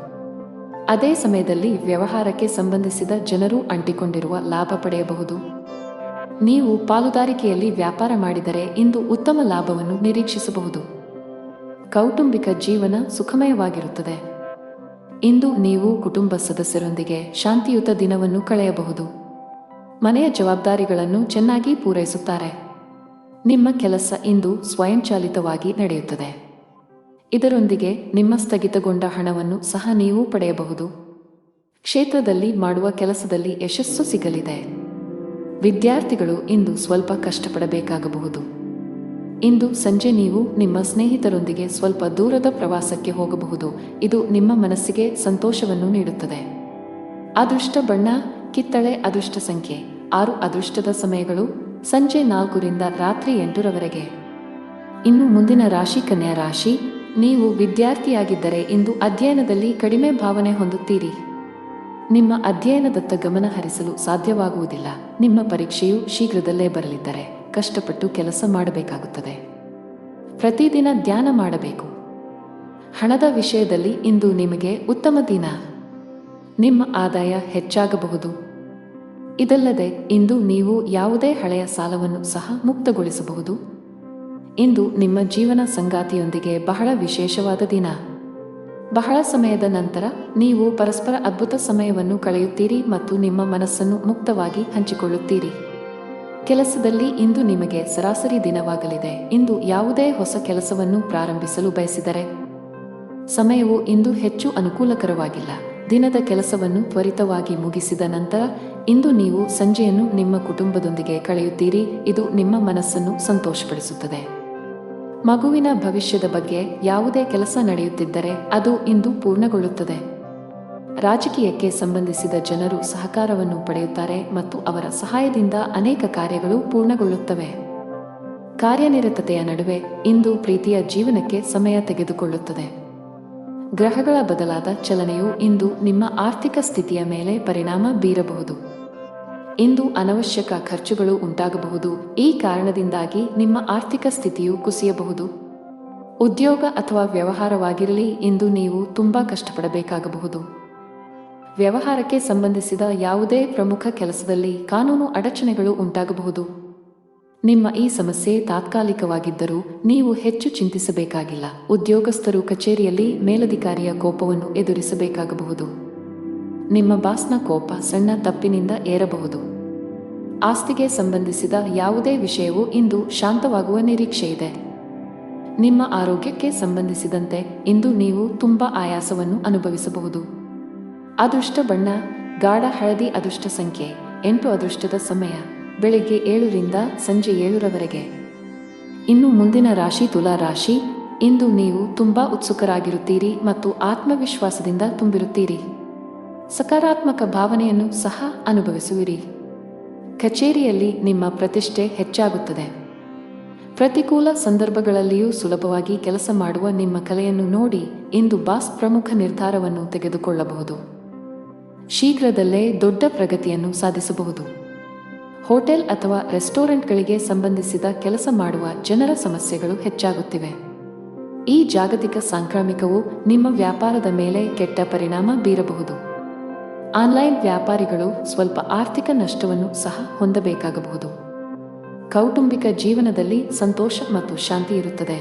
ಅದೇ ಸಮಯದಲ್ಲಿ ವ್ಯವಹಾರಕ್ಕೆ ಸಂಬಂಧಿಸಿದ ಜನರು ಅಂಟಿಕೊಂಡಿರುವ ಲಾಭ ಪಡೆಯಬಹುದು. ನೀವು ಪಾಲುದಾರಿಕೆಯಲ್ಲಿ ವ್ಯಾಪಾರ ಮಾಡಿದರೆ ಇಂದು ಉತ್ತಮ ಲಾಭವನ್ನು ನಿರೀಕ್ಷಿಸಬಹುದು. ಕೌಟುಂಬಿಕ ಜೀವನ ಸುಖಮಯವಾಗಿರುತ್ತದೆ. ಇಂದು ನೀವು ಕುಟುಂಬ ಸದಸ್ಯರೊಂದಿಗೆ ಶಾಂತಿಯುತ ದಿನವನ್ನು ಕಳೆಯಬಹುದು. ಮನೆಯ ಜವಾಬ್ದಾರಿಗಳನ್ನು ಚೆನ್ನಾಗಿ ಪೂರೈಸುತ್ತಾರೆ. ನಿಮ್ಮ ಕೆಲಸ ಇಂದು ಸ್ವಯಂಚಾಲಿತವಾಗಿ ನಡೆಯುತ್ತದೆ. ಇದರೊಂದಿಗೆ ನಿಮ್ಮ ಸ್ಥಗಿತಗೊಂಡ ಹಣವನ್ನು ಸಹ ನೀವು ಪಡೆಯಬಹುದು. ಕ್ಷೇತ್ರದಲ್ಲಿ ಮಾಡುವ ಕೆಲಸದಲ್ಲಿ ಯಶಸ್ಸು ಸಿಗಲಿದೆ. ವಿದ್ಯಾರ್ಥಿಗಳು ಇಂದು ಸ್ವಲ್ಪ ಕಷ್ಟಪಡಬೇಕಾಗಬಹುದು. ಇಂದು ಸಂಜೆ ನೀವು ನಿಮ್ಮ ಸ್ನೇಹಿತರೊಂದಿಗೆ ಸ್ವಲ್ಪ ದೂರದ ಪ್ರವಾಸಕ್ಕೆ ಹೋಗಬಹುದು. ಇದು ನಿಮ್ಮ ಮನಸ್ಸಿಗೆ ಸಂತೋಷವನ್ನು ನೀಡುತ್ತದೆ. ಅದೃಷ್ಟ ಬಣ್ಣ ಕಿತ್ತಳೆ. ಅದೃಷ್ಟ ಸಂಖ್ಯೆ 6. ಅದೃಷ್ಟದ ಸಮಯಗಳು ಸಂಜೆ 4 ರಿಂದ ರಾತ್ರಿ 8 ರವರೆಗೆ. ಇನ್ನು ಮುಂದಿನ ರಾಶಿ ಕನ್ಯಾ ರಾಶಿ. ನೀವು ವಿದ್ಯಾರ್ಥಿಯಾಗಿದ್ದರೆ ಇಂದು ಅಧ್ಯಯನದಲ್ಲಿ ಕಡಿಮೆ ಭಾವನೆ ಹೊಂದುತ್ತೀರಿ. ನಿಮ್ಮ ಅಧ್ಯಯನದತ್ತ ಗಮನ ಹರಿಸಲು ಸಾಧ್ಯವಾಗುವುದಿಲ್ಲ. ನಿಮ್ಮ ಪರೀಕ್ಷೆಯು ಶೀಘ್ರದಲ್ಲೇ ಬರಲಿದ್ದರೆ ಕಷ್ಟಪಟ್ಟು ಕೆಲಸ ಮಾಡಬೇಕಾಗುತ್ತದೆ. ಪ್ರತಿದಿನ ಧ್ಯಾನ ಮಾಡಬೇಕು. ಹಣದ ವಿಷಯದಲ್ಲಿ ಇಂದು ನಿಮಗೆ ಉತ್ತಮ ದಿನ. ನಿಮ್ಮ ಆದಾಯ ಹೆಚ್ಚಾಗಬಹುದು. ಇದಲ್ಲದೆ ಇಂದು ನೀವು ಯಾವುದೇ ಹಳೆಯ ಸಾಲವನ್ನು ಸಹ ಮುಕ್ತಗೊಳಿಸಬಹುದು. ಇಂದು ನಿಮ್ಮ ಜೀವನ ಸಂಗಾತಿಯೊಂದಿಗೆ ಬಹಳ ವಿಶೇಷವಾದ ದಿನ. ಬಹಳ ಸಮಯದ ನಂತರ ನೀವು ಪರಸ್ಪರ ಅದ್ಭುತ ಸಮಯವನ್ನು ಕಳೆಯುತ್ತೀರಿ ಮತ್ತು ನಿಮ್ಮ ಮನಸ್ಸನ್ನು ಮುಕ್ತವಾಗಿ ಹಂಚಿಕೊಳ್ಳುತ್ತೀರಿ. ಕೆಲಸದಲ್ಲಿ ಇಂದು ನಿಮಗೆ ಸರಾಸರಿ ದಿನವಾಗಲಿದೆ. ಇಂದು ಯಾವುದೇ ಹೊಸ ಕೆಲಸವನ್ನು ಪ್ರಾರಂಭಿಸಲು ಬಯಸಿದರೆ ಸಮಯವು ಇಂದು ಹೆಚ್ಚು ಅನುಕೂಲಕರವಾಗಿಲ್ಲ. ದಿನದ ಕೆಲಸವನ್ನು ತ್ವರಿತವಾಗಿ ಮುಗಿಸಿದ ನಂತರ ಇಂದು ನೀವು ಸಂಜೆಯನ್ನು ನಿಮ್ಮ ಕುಟುಂಬದೊಂದಿಗೆ ಕಳೆಯುತ್ತೀರಿ. ಇದು ನಿಮ್ಮ ಮನಸ್ಸನ್ನು ಸಂತೋಷಪಡಿಸುತ್ತದೆ. ಮಗುವಿನ ಭವಿಷ್ಯದ ಬಗ್ಗೆ ಯಾವುದೇ ಕೆಲಸ ನಡೆಯುತ್ತಿದ್ದರೆ ಅದು ಇಂದು ಪೂರ್ಣಗೊಳ್ಳುತ್ತದೆ. ರಾಜಕೀಯಕ್ಕೆ ಸಂಬಂಧಿಸಿದ ಜನರು ಸಹಕಾರವನ್ನು ಪಡೆಯುತ್ತಾರೆ ಮತ್ತು ಅವರ ಸಹಾಯದಿಂದ ಅನೇಕ ಕಾರ್ಯಗಳು ಪೂರ್ಣಗೊಳ್ಳುತ್ತವೆ. ಕಾರ್ಯನಿರತತೆಯ ನಡುವೆ ಇಂದು ಪ್ರೀತಿಯ ಜೀವನಕ್ಕೆ ಸಮಯ ತೆಗೆದುಕೊಳ್ಳುತ್ತದೆ. ಗ್ರಹಗಳ ಬದಲಾದ ಚಲನೆಯು ಇಂದು ನಿಮ್ಮ ಆರ್ಥಿಕ ಸ್ಥಿತಿಯ ಮೇಲೆ ಪರಿಣಾಮ ಬೀರಬಹುದು. ಇಂದು ಅನವಶ್ಯಕ ಖರ್ಚುಗಳು ಉಂಟಾಗಬಹುದು. ಈ ಕಾರಣದಿಂದಾಗಿ ನಿಮ್ಮ ಆರ್ಥಿಕ ಸ್ಥಿತಿಯು ಕುಸಿಯಬಹುದು. ಉದ್ಯೋಗ ಅಥವಾ ವ್ಯವಹಾರವಾಗಿರಲಿ, ಇಂದು ನೀವು ತುಂಬಾ ಕಷ್ಟಪಡಬೇಕಾಗಬಹುದು. ವ್ಯವಹಾರಕ್ಕೆ ಸಂಬಂಧಿಸಿದ ಯಾವುದೇ ಪ್ರಮುಖ ಕೆಲಸದಲ್ಲಿ ಕಾನೂನು ಅಡಚಣೆಗಳು ಉಂಟಾಗಬಹುದು. ನಿಮ್ಮ ಈ ಸಮಸ್ಯೆ ತಾತ್ಕಾಲಿಕವಾಗಿದ್ದರೂ ನೀವು ಹೆಚ್ಚು ಚಿಂತಿಸಬೇಕಾಗಿಲ್ಲ. ಉದ್ಯೋಗಸ್ಥರು ಕಚೇರಿಯಲ್ಲಿ ಮೇಲಧಿಕಾರಿಯ ಕೋಪವನ್ನು ಎದುರಿಸಬೇಕಾಗಬಹುದು. ನಿಮ್ಮ ಬಾಸ್ನ ಕೋಪ ಸಣ್ಣ ತಪ್ಪಿನಿಂದ ಏರಬಹುದು. ಆಸ್ತಿಗೆ ಸಂಬಂಧಿಸಿದ ಯಾವುದೇ ವಿಷಯವೂ ಇಂದು ಶಾಂತವಾಗುವ ನಿರೀಕ್ಷೆಯಿದೆ. ನಿಮ್ಮ ಆರೋಗ್ಯಕ್ಕೆ ಸಂಬಂಧಿಸಿದಂತೆ ಇಂದು ನೀವು ತುಂಬಾ ಆಯಾಸವನ್ನು ಅನುಭವಿಸಬಹುದು. ಅದೃಷ್ಟ ಬಣ್ಣ ಗಾಢ ಹಳದಿ. ಅದೃಷ್ಟ ಸಂಖ್ಯೆ 8. ಅದೃಷ್ಟದ ಸಮಯ ಬೆಳಿಗ್ಗೆ 7 ರಿಂದ ಸಂಜೆ 7 ರವರೆಗೆ. ಇನ್ನು ಮುಂದಿನ ರಾಶಿ ತುಲಾ ರಾಶಿ. ಇಂದು ನೀವು ತುಂಬಾ ಉತ್ಸುಕರಾಗಿರುತ್ತೀರಿ ಮತ್ತು ಆತ್ಮವಿಶ್ವಾಸದಿಂದ ತುಂಬಿರುತ್ತೀರಿ. ಸಕಾರಾತ್ಮಕ ಭಾವನೆಯನ್ನು ಸಹ ಅನುಭವಿಸುವಿರಿ. ಕಚೇರಿಯಲ್ಲಿ ನಿಮ್ಮ ಪ್ರತಿಷ್ಠೆ ಹೆಚ್ಚಾಗುತ್ತದೆ. ಪ್ರತಿಕೂಲ ಸಂದರ್ಭಗಳಲ್ಲಿಯೂ ಸುಲಭವಾಗಿ ಕೆಲಸ ಮಾಡುವ ನಿಮ್ಮ ಕಲೆಯನ್ನು ನೋಡಿ ಇಂದು ಬಾಸ್ ಪ್ರಮುಖ ನಿರ್ಧಾರವನ್ನು ತೆಗೆದುಕೊಳ್ಳಬಹುದು. ಶೀಘ್ರದಲ್ಲೇ ದೊಡ್ಡ ಪ್ರಗತಿಯನ್ನು ಸಾಧಿಸಬಹುದು. ಹೋಟೆಲ್ ಅಥವಾ ರೆಸ್ಟೋರೆಂಟ್ಗಳಿಗೆ ಸಂಬಂಧಿಸಿದ ಕೆಲಸ ಮಾಡುವ ಜನರ ಸಮಸ್ಯೆಗಳು ಹೆಚ್ಚಾಗುತ್ತಿವೆ. ಈ ಜಾಗತಿಕ ಸಾಂಕ್ರಾಮಿಕವು ನಿಮ್ಮ ವ್ಯಾಪಾರದ ಮೇಲೆ ಕೆಟ್ಟ ಪರಿಣಾಮ ಬೀರಬಹುದು. ಆನ್ಲೈನ್ ವ್ಯಾಪಾರಿಗಳು ಸ್ವಲ್ಪ ಆರ್ಥಿಕ ನಷ್ಟವನ್ನು ಸಹ ಹೊಂದಬೇಕಾಗಬಹುದು. ಕೌಟುಂಬಿಕ ಜೀವನದಲ್ಲಿ ಸಂತೋಷ ಮತ್ತು ಶಾಂತಿ ಇರುತ್ತದೆ.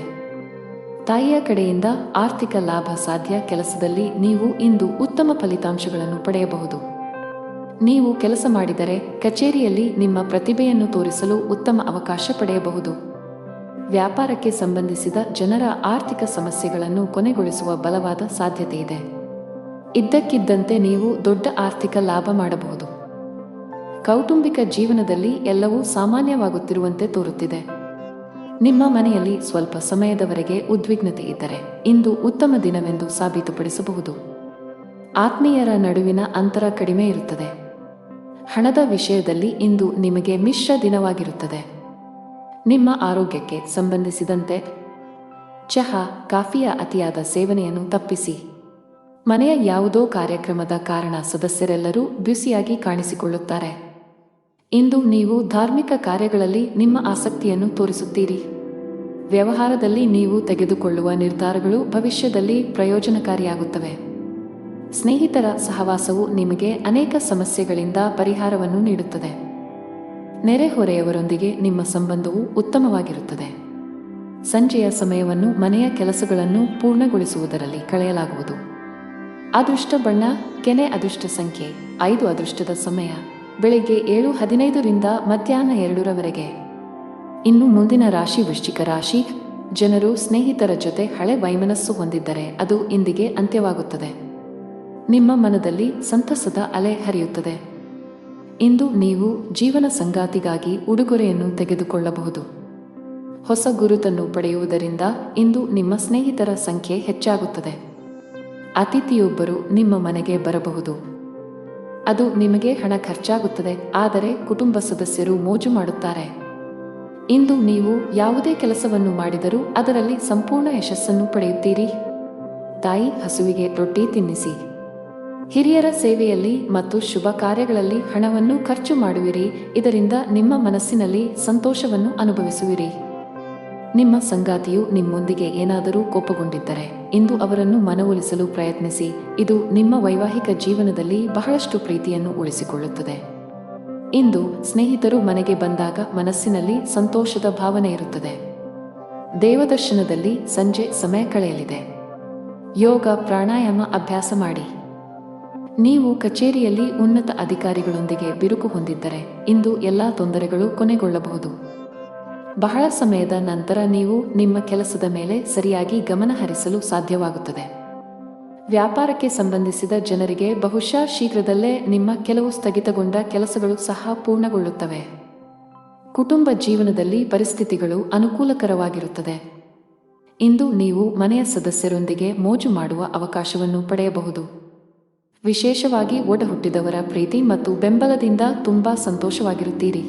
ತಾಯಿಯ ಕಡೆಯಿಂದ ಆರ್ಥಿಕ ಲಾಭ ಸಾಧ್ಯ. ಕೆಲಸದಲ್ಲಿ ನೀವು ಇಂದು ಉತ್ತಮ ಫಲಿತಾಂಶಗಳನ್ನು ಪಡೆಯಬಹುದು. ನೀವು ಕೆಲಸ ಮಾಡಿದರೆ ಕಚೇರಿಯಲ್ಲಿ ನಿಮ್ಮ ಪ್ರತಿಭೆಯನ್ನು ತೋರಿಸಲು ಉತ್ತಮ ಅವಕಾಶ ಪಡೆಯಬಹುದು. ವ್ಯಾಪಾರಕ್ಕೆ ಸಂಬಂಧಿಸಿದ ಜನರ ಆರ್ಥಿಕ ಸಮಸ್ಯೆಗಳನ್ನು ಕೊನೆಗೊಳಿಸುವ ಬಲವಾದ ಸಾಧ್ಯತೆಯಿದೆ. ಇದ್ದಕ್ಕಿದ್ದಂತೆ ನೀವು ದೊಡ್ಡ ಆರ್ಥಿಕ ಲಾಭ ಮಾಡಬಹುದು. ಕೌಟುಂಬಿಕ ಜೀವನದಲ್ಲಿ ಎಲ್ಲವೂ ಸಾಮಾನ್ಯವಾಗುತ್ತಿರುವಂತೆ ತೋರುತ್ತಿದೆ. ನಿಮ್ಮ ಮನೆಯಲ್ಲಿ ಸ್ವಲ್ಪ ಸಮಯದವರೆಗೆ ಉದ್ವಿಗ್ನತೆ ಇದ್ದರೆ ಇಂದು ಉತ್ತಮ ದಿನವೆಂದು ಸಾಬೀತುಪಡಿಸಬಹುದು. ಆತ್ಮೀಯರ ನಡುವಿನ ಅಂತರ ಕಡಿಮೆ ಇರುತ್ತದೆ. ಹಣದ ವಿಷಯದಲ್ಲಿ ಇಂದು ನಿಮಗೆ ಮಿಶ್ರ ದಿನವಾಗಿರುತ್ತದೆ. ನಿಮ್ಮ ಆರೋಗ್ಯಕ್ಕೆ ಸಂಬಂಧಿಸಿದಂತೆ ಚಹಾ, ಕಾಫಿಯ ಅತಿಯಾದ ಸೇವನೆಯನ್ನು ತಪ್ಪಿಸಿ. ಮನೆಯ ಯಾವುದೋ ಕಾರ್ಯಕ್ರಮದ ಕಾರಣ ಸದಸ್ಯರೆಲ್ಲರೂ ಬ್ಯುಸಿಯಾಗಿ ಕಾಣಿಸಿಕೊಳ್ಳುತ್ತಾರೆ. ಇಂದು ನೀವು ಧಾರ್ಮಿಕ ಕಾರ್ಯಗಳಲ್ಲಿ ನಿಮ್ಮ ಆಸಕ್ತಿಯನ್ನು ತೋರಿಸುತ್ತೀರಿ. ವ್ಯವಹಾರದಲ್ಲಿ ನೀವು ತೆಗೆದುಕೊಳ್ಳುವ ನಿರ್ಧಾರಗಳು ಭವಿಷ್ಯದಲ್ಲಿ ಪ್ರಯೋಜನಕಾರಿಯಾಗುತ್ತವೆ. ಸ್ನೇಹಿತರ ಸಹವಾಸವು ನಿಮಗೆ ಅನೇಕ ಸಮಸ್ಯೆಗಳಿಂದ ಪರಿಹಾರವನ್ನು ನೀಡುತ್ತದೆ. ನೆರೆಹೊರೆಯವರೊಂದಿಗೆ ನಿಮ್ಮ ಸಂಬಂಧವು ಉತ್ತಮವಾಗಿರುತ್ತದೆ. ಸಂಜೆಯ ಸಮಯವನ್ನು ಮನೆಯ ಕೆಲಸಗಳನ್ನು ಪೂರ್ಣಗೊಳಿಸುವುದರಲ್ಲಿ ಕಳೆಯಲಾಗುವುದು. ಅದೃಷ್ಟ ಬಣ್ಣ ಕೆನೆ. ಅದೃಷ್ಟ ಸಂಖ್ಯೆ 5. ಅದೃಷ್ಟದ ಸಮಯ ಬೆಳಿಗ್ಗೆ 7:15 ರಿಂದ ಮಧ್ಯಾಹ್ನ 2 ಇನ್ನು ಮುಂದಿನ ರಾಶಿ ವೃಶ್ಚಿಕ ರಾಶಿ. ಜನರು ಸ್ನೇಹಿತರ ಜೊತೆ ಹಳೆ ವೈಮನಸ್ಸು ಹೊಂದಿದ್ದರೆ ಅದು ಇಂದಿಗೆ ಅಂತ್ಯವಾಗುತ್ತದೆ. ನಿಮ್ಮ ಮನದಲ್ಲಿ ಸಂತಸದ ಅಲೆ ಹರಿಯುತ್ತದೆ. ಇಂದು ನೀವು ಜೀವನ ಸಂಗಾತಿಗಾಗಿ ಉಡುಗೊರೆಯನ್ನು ತೆಗೆದುಕೊಳ್ಳಬಹುದು. ಹೊಸ ಗುರುತನ್ನು ಪಡೆಯುವುದರಿಂದ ಇಂದು ನಿಮ್ಮ ಸ್ನೇಹಿತರ ಸಂಖ್ಯೆ ಹೆಚ್ಚಾಗುತ್ತದೆ. ಅತಿಥಿಯೊಬ್ಬರು ನಿಮ್ಮ ಮನೆಗೆ ಬರಬಹುದು. ಅದು ನಿಮಗೆ ಹಣ ಖರ್ಚಾಗುತ್ತದೆ, ಆದರೆ ಕುಟುಂಬ ಸದಸ್ಯರು ಮೋಜು ಮಾಡುತ್ತಾರೆ. ಇಂದು ನೀವು ಯಾವುದೇ ಕೆಲಸವನ್ನು ಮಾಡಿದರೂ ಅದರಲ್ಲಿ ಸಂಪೂರ್ಣ ಯಶಸ್ಸನ್ನು ಪಡೆಯುತ್ತೀರಿ. ತಾಯಿ ಹಸುವಿಗೆ ರೊಟ್ಟಿ ತಿನ್ನಿಸಿ. ಹಿರಿಯರ ಸೇವೆಯಲ್ಲಿ ಮತ್ತು ಶುಭ ಕಾರ್ಯಗಳಲ್ಲಿ ಹಣವನ್ನು ಖರ್ಚು ಮಾಡುವಿರಿ. ಇದರಿಂದ ನಿಮ್ಮ ಮನಸ್ಸಿನಲ್ಲಿ ಸಂತೋಷವನ್ನು ಅನುಭವಿಸುವಿರಿ. ನಿಮ್ಮ ಸಂಗಾತಿಯು ನಿಮ್ಮೊಂದಿಗೆ ಏನಾದರೂ ಕೋಪಗೊಂಡಿದ್ದರೆ ಇಂದು ಅವರನ್ನು ಮನವೊಲಿಸಲು ಪ್ರಯತ್ನಿಸಿ. ಇದು ನಿಮ್ಮ ವೈವಾಹಿಕ ಜೀವನದಲ್ಲಿ ಬಹಳಷ್ಟು ಪ್ರೀತಿಯನ್ನು ಉಳಿಸಿಕೊಳ್ಳುತ್ತದೆ. ಇಂದು ಸ್ನೇಹಿತರು ಮನೆಗೆ ಬಂದಾಗ ಮನಸ್ಸಿನಲ್ಲಿ ಸಂತೋಷದ ಭಾವನೆ ಇರುತ್ತದೆ. ದೇವದರ್ಶನದಲ್ಲಿ ಸಂಜೆ ಸಮಯ ಕಳೆಯಲಿದೆ. ಯೋಗ ಪ್ರಾಣಾಯಾಮ ಅಭ್ಯಾಸ ಮಾಡಿ. ನೀವು ಕಚೇರಿಯಲ್ಲಿ ಉನ್ನತ ಅಧಿಕಾರಿಗಳೊಂದಿಗೆ ಬಿರುಕು ಹೊಂದಿದ್ದರೆ ಇಂದು ಎಲ್ಲಾ ತೊಂದರೆಗಳು ಕೊನೆಗೊಳ್ಳಬಹುದು. ಬಹಳ ಸಮಯದ ನಂತರ ನೀವು ನಿಮ್ಮ ಕೆಲಸದ ಮೇಲೆ ಸರಿಯಾಗಿ ಗಮನ ಹರಿಸಲು ಸಾಧ್ಯವಾಗುತ್ತದೆ. ವ್ಯಾಪಾರಕ್ಕೆ ಸಂಬಂಧಿಸಿದ ಜನರಿಗೆ ಬಹುಶಃ ಶೀಘ್ರದಲ್ಲೇ ನಿಮ್ಮ ಕೆಲವು ಸ್ಥಗಿತಗೊಂಡ ಕೆಲಸಗಳು ಸಹ ಪೂರ್ಣಗೊಳ್ಳುತ್ತವೆ. ಕುಟುಂಬ ಜೀವನದಲ್ಲಿ ಪರಿಸ್ಥಿತಿಗಳು ಅನುಕೂಲಕರವಾಗಿರುತ್ತದೆ. ಇಂದು ನೀವು ಮನೆಯ ಸದಸ್ಯರೊಂದಿಗೆ ಮೋಜು ಮಾಡುವ ಅವಕಾಶವನ್ನು ಪಡೆಯಬಹುದು. ವಿಶೇಷವಾಗಿ ಒಡಹುಟ್ಟಿದವರ ಪ್ರೀತಿ ಮತ್ತು ಬೆಂಬಲದಿಂದ ತುಂಬಾ ಸಂತೋಷವಾಗಿರುತ್ತೀರಿ.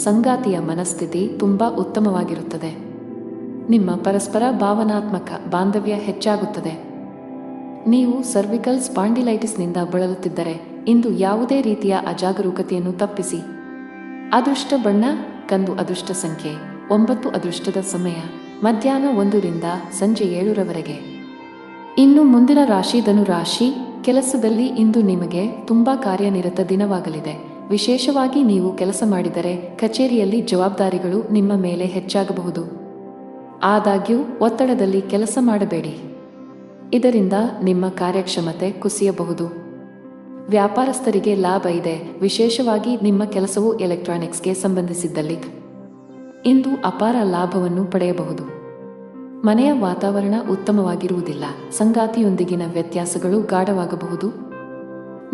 ಸಂಗಾತಿಯ ಮನಸ್ಥಿತಿ ತುಂಬಾ ಉತ್ತಮವಾಗಿರುತ್ತದೆ. ನಿಮ್ಮ ಪರಸ್ಪರ ಭಾವನಾತ್ಮಕ ಬಾಂಧವ್ಯ ಹೆಚ್ಚಾಗುತ್ತದೆ. ನೀವು ಸರ್ವಿಕಲ್ ಸ್ಪಾಂಡಿಲೈಟಿಸ್ನಿಂದ ಬಳಲುತ್ತಿದ್ದರೆ ಇಂದು ಯಾವುದೇ ರೀತಿಯ ಅಜಾಗರೂಕತೆಯನ್ನು ತಪ್ಪಿಸಿ. ಅದೃಷ್ಟ ಬಣ್ಣ ಕಂದು. ಅದೃಷ್ಟ ಸಂಖ್ಯೆ 9. ಅದೃಷ್ಟದ ಸಮಯ ಮಧ್ಯಾಹ್ನ 1 ರಿಂದ ಸಂಜೆ 7 ಇನ್ನು ಮುಂದಿನ ರಾಶಿ ಧನು ರಾಶಿ. ಕೆಲಸದಲ್ಲಿ ಇಂದು ನಿಮಗೆ ತುಂಬಾ ಕಾರ್ಯನಿರತ ದಿನವಾಗಲಿದೆ. ವಿಶೇಷವಾಗಿ ನೀವು ಕೆಲಸ ಮಾಡಿದರೆ ಕಚೇರಿಯಲ್ಲಿ ಜವಾಬ್ದಾರಿಗಳು ನಿಮ್ಮ ಮೇಲೆ ಹೆಚ್ಚಾಗಬಹುದು. ಆದಾಗ್ಯೂ ಒತ್ತಡದಲ್ಲಿ ಕೆಲಸ ಮಾಡಬೇಡಿ. ಇದರಿಂದ ನಿಮ್ಮ ಕಾರ್ಯಕ್ಷಮತೆ ಕುಸಿಯಬಹುದು. ವ್ಯಾಪಾರಸ್ಥರಿಗೆ ಲಾಭ ಇದೆ. ವಿಶೇಷವಾಗಿ ನಿಮ್ಮ ಕೆಲಸವು ಎಲೆಕ್ಟ್ರಾನಿಕ್ಸ್ಗೆ ಸಂಬಂಧಿಸಿದ್ದಲ್ಲಿ ಇಂದು ಅಪಾರ ಲಾಭವನ್ನು ಪಡೆಯಬಹುದು. ಮನೆಯ ವಾತಾವರಣ ಉತ್ತಮವಾಗಿರುವುದಿಲ್ಲ. ಸಂಗಾತಿಯೊಂದಿಗಿನ ವ್ಯತ್ಯಾಸಗಳು ಗಾಢವಾಗಬಹುದು.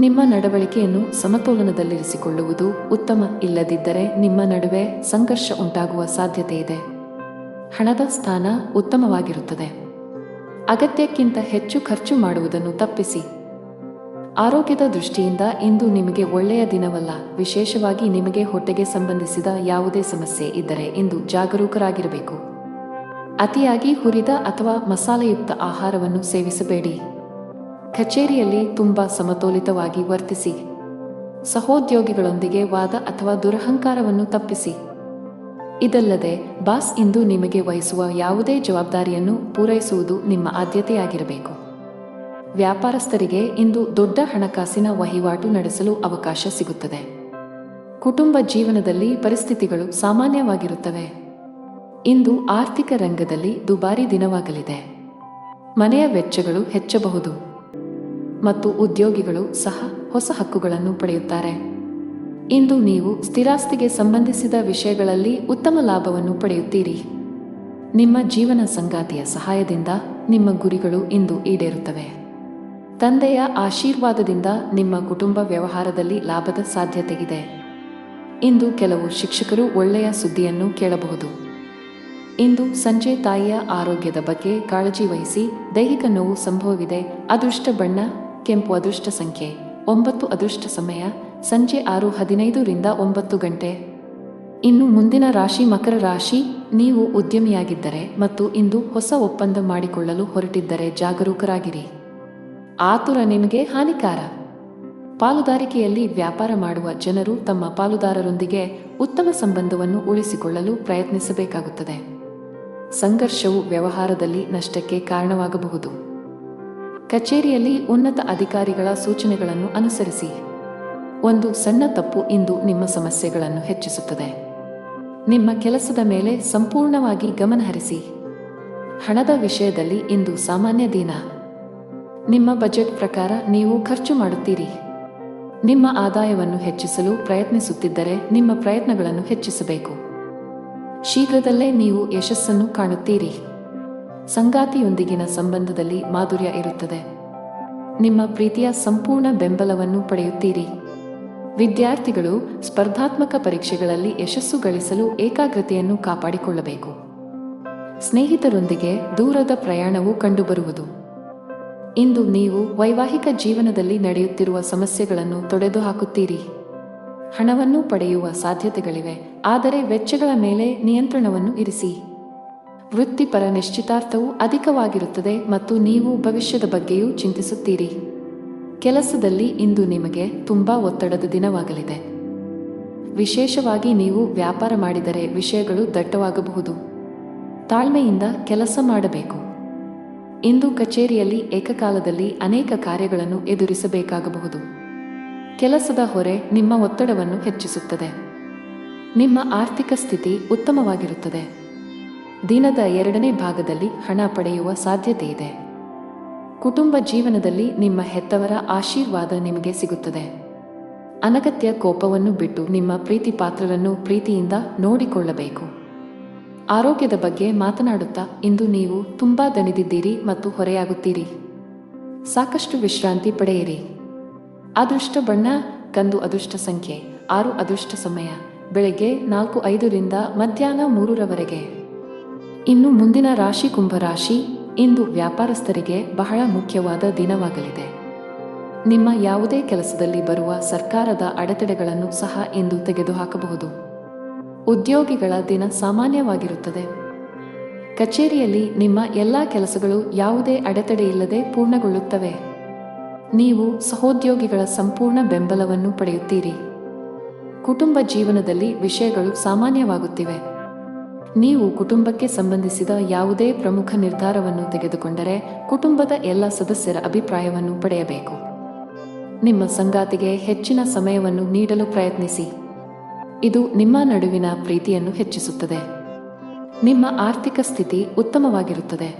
ನಿಮ್ಮ ನಡವಳಿಕೆಯನ್ನು ಸಮತೋಲನದಲ್ಲಿರಿಸಿಕೊಳ್ಳುವುದು ಉತ್ತಮ. ಇಲ್ಲದಿದ್ದರೆ ನಿಮ್ಮ ನಡುವೆ ಸಂಘರ್ಷ ಉಂಟಾಗುವ ಸಾಧ್ಯತೆ ಇದೆ. ಹಣದ ಸ್ಥಾನ ಉತ್ತಮವಾಗಿರುತ್ತದೆ. ಅಗತ್ಯಕ್ಕಿಂತ ಹೆಚ್ಚು ಖರ್ಚು ಮಾಡುವುದನ್ನು ತಪ್ಪಿಸಿ. ಆರೋಗ್ಯದ ದೃಷ್ಟಿಯಿಂದ ಇಂದು ನಿಮಗೆ ಒಳ್ಳೆಯ ದಿನವಲ್ಲ. ವಿಶೇಷವಾಗಿ ನಿಮಗೆ ಹೊಟ್ಟೆಗೆ ಸಂಬಂಧಿಸಿದ ಯಾವುದೇ ಸಮಸ್ಯೆ ಇದ್ದರೆ ಇಂದು ಜಾಗರೂಕರಾಗಿರಬೇಕು. ಅತಿಯಾಗಿ ಹುರಿದ ಅಥವಾ ಮಸಾಲೆಯುಕ್ತ ಆಹಾರವನ್ನು ಸೇವಿಸಬೇಡಿ. ಕಚೇರಿಯಲ್ಲಿ ತುಂಬಾ ಸಮತೋಲಿತವಾಗಿ ವರ್ತಿಸಿ. ಸಹೋದ್ಯೋಗಿಗಳೊಂದಿಗೆ ವಾದ ಅಥವಾ ದುರಹಂಕಾರವನ್ನು ತಪ್ಪಿಸಿ. ಇದಲ್ಲದೆ ಬಾಸ್ ಇಂದು ನಿಮಗೆ ವಹಿಸುವ ಯಾವುದೇ ಜವಾಬ್ದಾರಿಯನ್ನು ಪೂರೈಸುವುದು ನಿಮ್ಮ ಆದ್ಯತೆಯಾಗಿರಬೇಕು. ವ್ಯಾಪಾರಸ್ಥರಿಗೆ ಇಂದು ದೊಡ್ಡ ಹಣಕಾಸಿನ ವಹಿವಾಟು ನಡೆಸಲು ಅವಕಾಶ ಸಿಗುತ್ತದೆ. ಕುಟುಂಬ ಜೀವನದಲ್ಲಿ ಪರಿಸ್ಥಿತಿಗಳು ಸಾಮಾನ್ಯವಾಗಿರುತ್ತವೆ. ಇಂದು ಆರ್ಥಿಕ ರಂಗದಲ್ಲಿ ದುಬಾರಿ ದಿನವಾಗಲಿದೆ. ಮನೆಯ ವೆಚ್ಚಗಳು ಹೆಚ್ಚಬಹುದು ಮತ್ತು ಉದ್ಯೋಗಿಗಳು ಸಹ ಹೊಸ ಹಕ್ಕುಗಳನ್ನು ಪಡೆಯುತ್ತಾರೆ. ಇಂದು ನೀವು ಸ್ಥಿರಾಸ್ತಿಗೆ ಸಂಬಂಧಿಸಿದ ವಿಷಯಗಳಲ್ಲಿ ಉತ್ತಮ ಲಾಭವನ್ನು ಪಡೆಯುತ್ತೀರಿ. ನಿಮ್ಮ ಜೀವನ ಸಂಗಾತಿಯ ಸಹಾಯದಿಂದ ನಿಮ್ಮ ಗುರಿಗಳು ಇಂದು ಈಡೇರುತ್ತವೆ. ತಂದೆಯ ಆಶೀರ್ವಾದದಿಂದ ನಿಮ್ಮ ಕುಟುಂಬ ವ್ಯವಹಾರದಲ್ಲಿ ಲಾಭದ ಸಾಧ್ಯತೆ ಇದೆ. ಇಂದು ಕೆಲವು ಶಿಕ್ಷಕರು ಒಳ್ಳೆಯ ಸುದ್ದಿಯನ್ನು ಕೇಳಬಹುದು. ಇಂದು ಸಂಜೆ ತಾಯಿಯ ಆರೋಗ್ಯದ ಬಗ್ಗೆ ಕಾಳಜಿ ವಹಿಸಿ. ದೈಹಿಕ ನೋವು ಸಂಭವವಿದೆ. ಅದೃಷ್ಟ ಬಣ್ಣ ಕೆಂಪು. ಅದೃಷ್ಟ ಸಂಖ್ಯೆ 9. ಅದೃಷ್ಟ ಸಮಯ ಸಂಜೆ 6:15 ರಿಂದ 9 ಇನ್ನು ಮುಂದಿನ ರಾಶಿ ಮಕರ ರಾಶಿ. ನೀವು ಉದ್ಯಮಿಯಾಗಿದ್ದರೆ ಮತ್ತು ಇಂದು ಹೊಸ ಒಪ್ಪಂದ ಮಾಡಿಕೊಳ್ಳಲು ಹೊರಟಿದ್ದರೆ ಜಾಗರೂಕರಾಗಿರಿ. ಆತುರ ನಿಮಗೆ ಹಾನಿಕಾರ. ಪಾಲುದಾರಿಕೆಯಲ್ಲಿ ವ್ಯಾಪಾರ ಮಾಡುವ ಜನರು ತಮ್ಮ ಪಾಲುದಾರರೊಂದಿಗೆ ಉತ್ತಮ ಸಂಬಂಧವನ್ನು ಉಳಿಸಿಕೊಳ್ಳಲು ಪ್ರಯತ್ನಿಸಬೇಕಾಗುತ್ತದೆ. ಸಂಘರ್ಷವು ವ್ಯವಹಾರದಲ್ಲಿ ನಷ್ಟಕ್ಕೆ ಕಾರಣವಾಗಬಹುದು. ಕಚೇರಿಯಲ್ಲಿ ಉನ್ನತ ಅಧಿಕಾರಿಗಳ ಸೂಚನೆಗಳನ್ನು ಅನುಸರಿಸಿ. ಒಂದು ಸಣ್ಣ ತಪ್ಪು ಇಂದು ನಿಮ್ಮ ಸಮಸ್ಯೆಗಳನ್ನು ಹೆಚ್ಚಿಸುತ್ತದೆ. ನಿಮ್ಮ ಕೆಲಸದ ಮೇಲೆ ಸಂಪೂರ್ಣವಾಗಿ ಗಮನಹರಿಸಿ. ಹಣದ ವಿಷಯದಲ್ಲಿ ಇಂದು ಸಾಮಾನ್ಯ ದಿನ. ನಿಮ್ಮ ಬಜೆಟ್ ಪ್ರಕಾರ ನೀವು ಖರ್ಚು ಮಾಡುತ್ತೀರಿ. ನಿಮ್ಮ ಆದಾಯವನ್ನು ಹೆಚ್ಚಿಸಲು ಪ್ರಯತ್ನಿಸುತ್ತಿದ್ದರೆ ನಿಮ್ಮ ಪ್ರಯತ್ನಗಳನ್ನು ಹೆಚ್ಚಿಸಬೇಕು. ಶೀಘ್ರದಲ್ಲೇ ನೀವು ಯಶಸ್ಸನ್ನು ಕಾಣುತ್ತೀರಿ. ಸಂಗಾತಿಯೊಂದಿಗಿನ ಸಂಬಂಧದಲ್ಲಿ ಮಾಧುರ್ಯ ಇರುತ್ತದೆ. ನಿಮ್ಮ ಪ್ರೀತಿಯ ಸಂಪೂರ್ಣ ಬೆಂಬಲವನ್ನು ಪಡೆಯುತ್ತೀರಿ. ವಿದ್ಯಾರ್ಥಿಗಳು ಸ್ಪರ್ಧಾತ್ಮಕ ಪರೀಕ್ಷೆಗಳಲ್ಲಿ ಯಶಸ್ಸು ಗಳಿಸಲು ಏಕಾಗ್ರತೆಯನ್ನು ಕಾಪಾಡಿಕೊಳ್ಳಬೇಕು. ಸ್ನೇಹಿತರೊಂದಿಗೆ ದೂರದ ಪ್ರಯಾಣವು ಕಂಡುಬರುವುದು. ಇಂದು ನೀವು ವೈವಾಹಿಕ ಜೀವನದಲ್ಲಿ ನಡೆಯುತ್ತಿರುವ ಸಮಸ್ಯೆಗಳನ್ನು ತೊಡೆದುಹಾಕುತ್ತೀರಿ. ಹಣವನ್ನು ಪಡೆಯುವ ಸಾಧ್ಯತೆಗಳಿವೆ, ಆದರೆ ವೆಚ್ಚಗಳ ಮೇಲೆ ನಿಯಂತ್ರಣವನ್ನು ಇರಿಸಿ. ವೃತ್ತಿಪರ ನಿಶ್ಚಿತಾರ್ಥವು ಅಧಿಕವಾಗಿರುತ್ತದೆ ಮತ್ತು ನೀವು ಭವಿಷ್ಯದ ಬಗ್ಗೆಯೂ ಚಿಂತಿಸುತ್ತೀರಿ. ಕೆಲಸದಲ್ಲಿ ಇಂದು ನಿಮಗೆ ತುಂಬಾ ಒತ್ತಡದ ದಿನವಾಗಲಿದೆ. ವಿಶೇಷವಾಗಿ ನೀವು ವ್ಯಾಪಾರ ಮಾಡಿದರೆ ವಿಷಯಗಳು ದಟ್ಟವಾಗಬಹುದು. ತಾಳ್ಮೆಯಿಂದ ಕೆಲಸ ಮಾಡಬೇಕು. ಇಂದು ಕಚೇರಿಯಲ್ಲಿ ಏಕಕಾಲದಲ್ಲಿ ಅನೇಕ ಕಾರ್ಯಗಳನ್ನು ಎದುರಿಸಬೇಕಾಗಬಹುದು. ಕೆಲಸದ ಹೊರೆ ನಿಮ್ಮ ಒತ್ತಡವನ್ನು ಹೆಚ್ಚಿಸುತ್ತದೆ. ನಿಮ್ಮ ಆರ್ಥಿಕ ಸ್ಥಿತಿ ಉತ್ತಮವಾಗಿರುತ್ತದೆ. ದಿನದ 2ನೇ ಭಾಗದಲ್ಲಿ ಹಣ ಪಡೆಯುವ ಸಾಧ್ಯತೆಯಿದೆ. ಕುಟುಂಬ ಜೀವನದಲ್ಲಿ ನಿಮ್ಮ ಹೆತ್ತವರ ಆಶೀರ್ವಾದ ನಿಮಗೆ ಸಿಗುತ್ತದೆ. ಅನಗತ್ಯ ಕೋಪವನ್ನು ಬಿಟ್ಟು ನಿಮ್ಮ ಪ್ರೀತಿ ಪಾತ್ರರನ್ನು ಪ್ರೀತಿಯಿಂದ ನೋಡಿಕೊಳ್ಳಬೇಕು. ಆರೋಗ್ಯದ ಬಗ್ಗೆ ಮಾತನಾಡುತ್ತಾ ಇಂದು ನೀವು ತುಂಬಾ ದಣಿದಿದ್ದೀರಿ ಮತ್ತು ಹೊರೆಯಾಗುತ್ತೀರಿ. ಸಾಕಷ್ಟು ವಿಶ್ರಾಂತಿ ಪಡೆಯಿರಿ. ಅದೃಷ್ಟ ಬಣ್ಣ ಕಂದು, ಅದೃಷ್ಟ ಸಂಖ್ಯೆ 6, ಅದೃಷ್ಟ ಸಮಯ ಬೆಳಗ್ಗೆ 4:05 ರಿಂದ ಮಧ್ಯಾಹ್ನ 3 ಇನ್ನು ಮುಂದಿನ ರಾಶಿ ಕುಂಭರಾಶಿ. ಇಂದು ವ್ಯಾಪಾರಸ್ಥರಿಗೆ ಬಹಳ ಮುಖ್ಯವಾದ ದಿನವಾಗಲಿದೆ. ನಿಮ್ಮ ಯಾವುದೇ ಕೆಲಸದಲ್ಲಿ ಬರುವ ಸರ್ಕಾರದ ಅಡೆತಡೆಗಳನ್ನು ಸಹ ಇಂದು ತೆಗೆದುಹಾಕಬಹುದು. ಉದ್ಯೋಗಿಗಳ ದಿನ ಸಾಮಾನ್ಯವಾಗಿರುತ್ತದೆ. ಕಚೇರಿಯಲ್ಲಿ ನಿಮ್ಮ ಎಲ್ಲಾ ಕೆಲಸಗಳು ಯಾವುದೇ ಅಡೆತಡೆಯಿಲ್ಲದೆ ಪೂರ್ಣಗೊಳ್ಳುತ್ತವೆ. ನೀವು ಸಹೋದ್ಯೋಗಿಗಳ ಸಂಪೂರ್ಣ ಬೆಂಬಲವನ್ನು ಪಡೆಯುತ್ತೀರಿ. ಕುಟುಂಬ ಜೀವನದಲ್ಲಿ ವಿಷಯಗಳು ಸಾಮಾನ್ಯವಾಗುತ್ತಿವೆ. ನೀವು ಕುಟುಂಬಕ್ಕೆ ಸಂಬಂಧಿಸಿದ ಯಾವುದೇ ಪ್ರಮುಖ ನಿರ್ಧಾರವನ್ನು ತೆಗೆದುಕೊಂಡರೆ ಕುಟುಂಬದ ಎಲ್ಲ ಸದಸ್ಯರ ಅಭಿಪ್ರಾಯವನ್ನು ಪಡೆಯಬೇಕು. ನಿಮ್ಮ ಸಂಗಾತಿಗೆ ಹೆಚ್ಚಿನ ಸಮಯವನ್ನು ನೀಡಲು ಪ್ರಯತ್ನಿಸಿ. ಇದು ನಿಮ್ಮ ನಡುವಿನ ಪ್ರೀತಿಯನ್ನು ಹೆಚ್ಚಿಸುತ್ತದೆ. ನಿಮ್ಮ ಆರ್ಥಿಕ ಸ್ಥಿತಿ ಉತ್ತಮವಾಗಿರುತ್ತದೆ.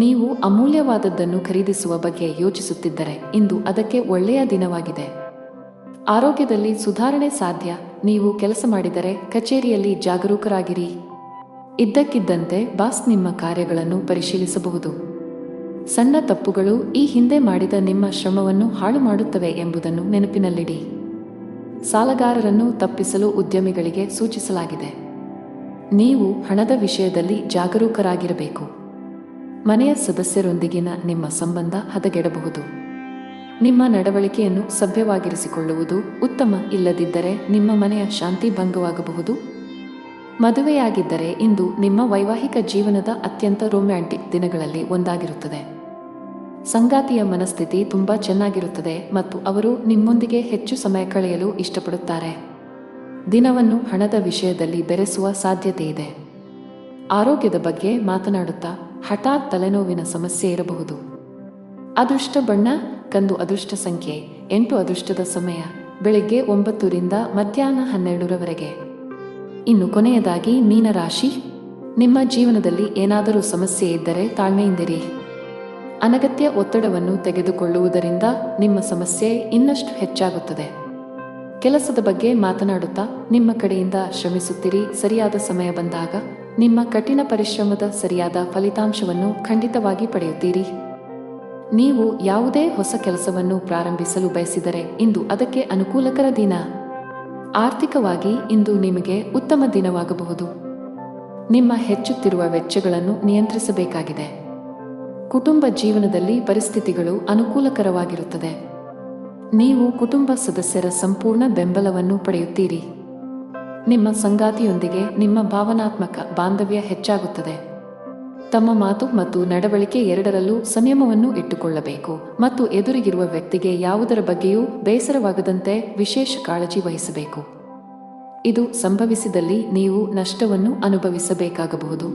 ನೀವು ಅಮೂಲ್ಯವಾದದ್ದನ್ನು ಖರೀದಿಸುವ ಬಗ್ಗೆ ಯೋಚಿಸುತ್ತಿದ್ದರೆ ಇಂದು ಅದಕ್ಕೆ ಒಳ್ಳೆಯ ದಿನವಾಗಿದೆ. ಆರೋಗ್ಯದಲ್ಲಿ ಸುಧಾರಣೆ ಸಾಧ್ಯ. ನೀವು ಕೆಲಸ ಮಾಡಿದರೆ ಕಚೇರಿಯಲ್ಲಿ ಜಾಗರೂಕರಾಗಿರಿ. ಇದ್ದಕ್ಕಿದ್ದಂತೆ ಬಾಸ್ ನಿಮ್ಮ ಕಾರ್ಯಗಳನ್ನು ಪರಿಶೀಲಿಸಬಹುದು. ಸಣ್ಣ ತಪ್ಪುಗಳು ಈ ಹಿಂದೆ ಮಾಡಿದ ನಿಮ್ಮ ಶ್ರಮವನ್ನು ಹಾಳು ಮಾಡುತ್ತವೆ ಎಂಬುದನ್ನು ನೆನಪಿನಲ್ಲಿಡಿ. ಸಾಲಗಾರರನ್ನು ತಪ್ಪಿಸಲು ಉದ್ಯಮಿಗಳಿಗೆ ಸೂಚಿಸಲಾಗಿದೆ. ನೀವು ಹಣದ ವಿಷಯದಲ್ಲಿ ಜಾಗರೂಕರಾಗಿರಬೇಕು. ಮನೆಯ ಸದಸ್ಯರೊಂದಿಗಿನ ನಿಮ್ಮ ಸಂಬಂಧ ಹದಗೆಡಬಹುದು. ನಿಮ್ಮ ನಡವಳಿಕೆಯನ್ನು ಸಭ್ಯವಾಗಿರಿಸಿಕೊಳ್ಳುವುದು ಉತ್ತಮ. ಇಲ್ಲದಿದ್ದರೆ ನಿಮ್ಮ ಮನೆಯ ಶಾಂತಿ ಭಂಗವಾಗಬಹುದು. ಮದುವೆಯಾಗಿದ್ದರೆ ಇಂದು ನಿಮ್ಮ ವೈವಾಹಿಕ ಜೀವನದ ಅತ್ಯಂತ ರೊಮ್ಯಾಂಟಿಕ್ ದಿನಗಳಲ್ಲಿ ಒಂದಾಗಿರುತ್ತದೆ. ಸಂಗಾತಿಯ ಮನಸ್ಥಿತಿ ತುಂಬಾ ಚೆನ್ನಾಗಿರುತ್ತದೆ ಮತ್ತು ಅವರು ನಿಮ್ಮೊಂದಿಗೆ ಹೆಚ್ಚು ಸಮಯ ಕಳೆಯಲು ಇಷ್ಟಪಡುತ್ತಾರೆ. ದಿನವನ್ನು ಹಣದ ವಿಷಯದಲ್ಲಿ ಬೆರೆಸುವ ಸಾಧ್ಯತೆಯಿದೆ. ಆರೋಗ್ಯದ ಬಗ್ಗೆ ಮಾತನಾಡುತ್ತಾ ಹಠಾತ್ ತಲೆನೋವಿನ ಸಮಸ್ಯೆ ಇರಬಹುದು. ಅದೃಷ್ಟ ಬಣ್ಣ ಕಂದು, ಅದೃಷ್ಟ ಸಂಖ್ಯೆ 8, ಅದೃಷ್ಟದ ಸಮಯ ಬೆಳಗ್ಗೆ 9 ರಿಂದ ಮಧ್ಯಾಹ್ನ 12 ಇನ್ನು ಕೊನೆಯದಾಗಿ ಮೀನರಾಶಿ. ನಿಮ್ಮ ಜೀವನದಲ್ಲಿ ಏನಾದರೂ ಸಮಸ್ಯೆ ಇದ್ದರೆ ತಾಳ್ಮೆಯಿಂದಿರಿ. ಅನಗತ್ಯ ಒತ್ತಡವನ್ನು ತೆಗೆದುಕೊಳ್ಳುವುದರಿಂದ ನಿಮ್ಮ ಸಮಸ್ಯೆ ಇನ್ನಷ್ಟು ಹೆಚ್ಚಾಗುತ್ತದೆ. ಕೆಲಸದ ಬಗ್ಗೆ ಮಾತನಾಡುತ್ತಾ ನಿಮ್ಮ ಕಡೆಯಿಂದ ಶ್ರಮಿಸುತ್ತೀರಿ. ಸರಿಯಾದ ಸಮಯ ಬಂದಾಗ ನಿಮ್ಮ ಕಠಿಣ ಪರಿಶ್ರಮದ ಸರಿಯಾದ ಫಲಿತಾಂಶವನ್ನು ಖಂಡಿತವಾಗಿ ಪಡೆಯುತ್ತೀರಿ. ನೀವು ಯಾವುದೇ ಹೊಸ ಕೆಲಸವನ್ನು ಪ್ರಾರಂಭಿಸಲು ಬಯಸಿದರೆ ಇಂದು ಅದಕ್ಕೆ ಅನುಕೂಲಕರ ದಿನ. ಆರ್ಥಿಕವಾಗಿ ಇಂದು ನಿಮಗೆ ಉತ್ತಮ ದಿನವಾಗಬಹುದು. ನಿಮ್ಮ ಹೆಚ್ಚುತ್ತಿರುವ ವೆಚ್ಚಗಳನ್ನು ನಿಯಂತ್ರಿಸಬೇಕಾಗಿದೆ. ಕುಟುಂಬ ಜೀವನದಲ್ಲಿ ಪರಿಸ್ಥಿತಿಗಳು ಅನುಕೂಲಕರವಾಗಿರುತ್ತದೆ. ನೀವು ಕುಟುಂಬ ಸದಸ್ಯರ ಸಂಪೂರ್ಣ ಬೆಂಬಲವನ್ನು ಪಡೆಯುತ್ತೀರಿ. ನಿಮ್ಮ ಸಂಗಾತಿಯೊಂದಿಗೆ ನಿಮ್ಮ ಭಾವನಾತ್ಮಕ ಬಾಂಧವ್ಯ ಹೆಚ್ಚಾಗುತ್ತದೆ. ತಮ್ಮ ಮಾತು ಮತ್ತು ನಡವಳಿಕೆ ಎರಡರಲ್ಲೂ ಸಂಯಮವನ್ನು ಇಟ್ಟುಕೊಳ್ಳಬೇಕು ಮತ್ತು ಎದುರಿಗಿರುವ ವ್ಯಕ್ತಿಗೆ ಯಾವುದರ ಬಗ್ಗೆಯೂ ಬೇಸರವಾಗದಂತೆ ವಿಶೇಷ ಕಾಳಜಿ ವಹಿಸಬೇಕು. ಇದು ಸಂಭವಿಸಿದಲ್ಲಿ ನೀವು ನಷ್ಟವನ್ನು ಅನುಭವಿಸಬೇಕಾಗಬಹುದು.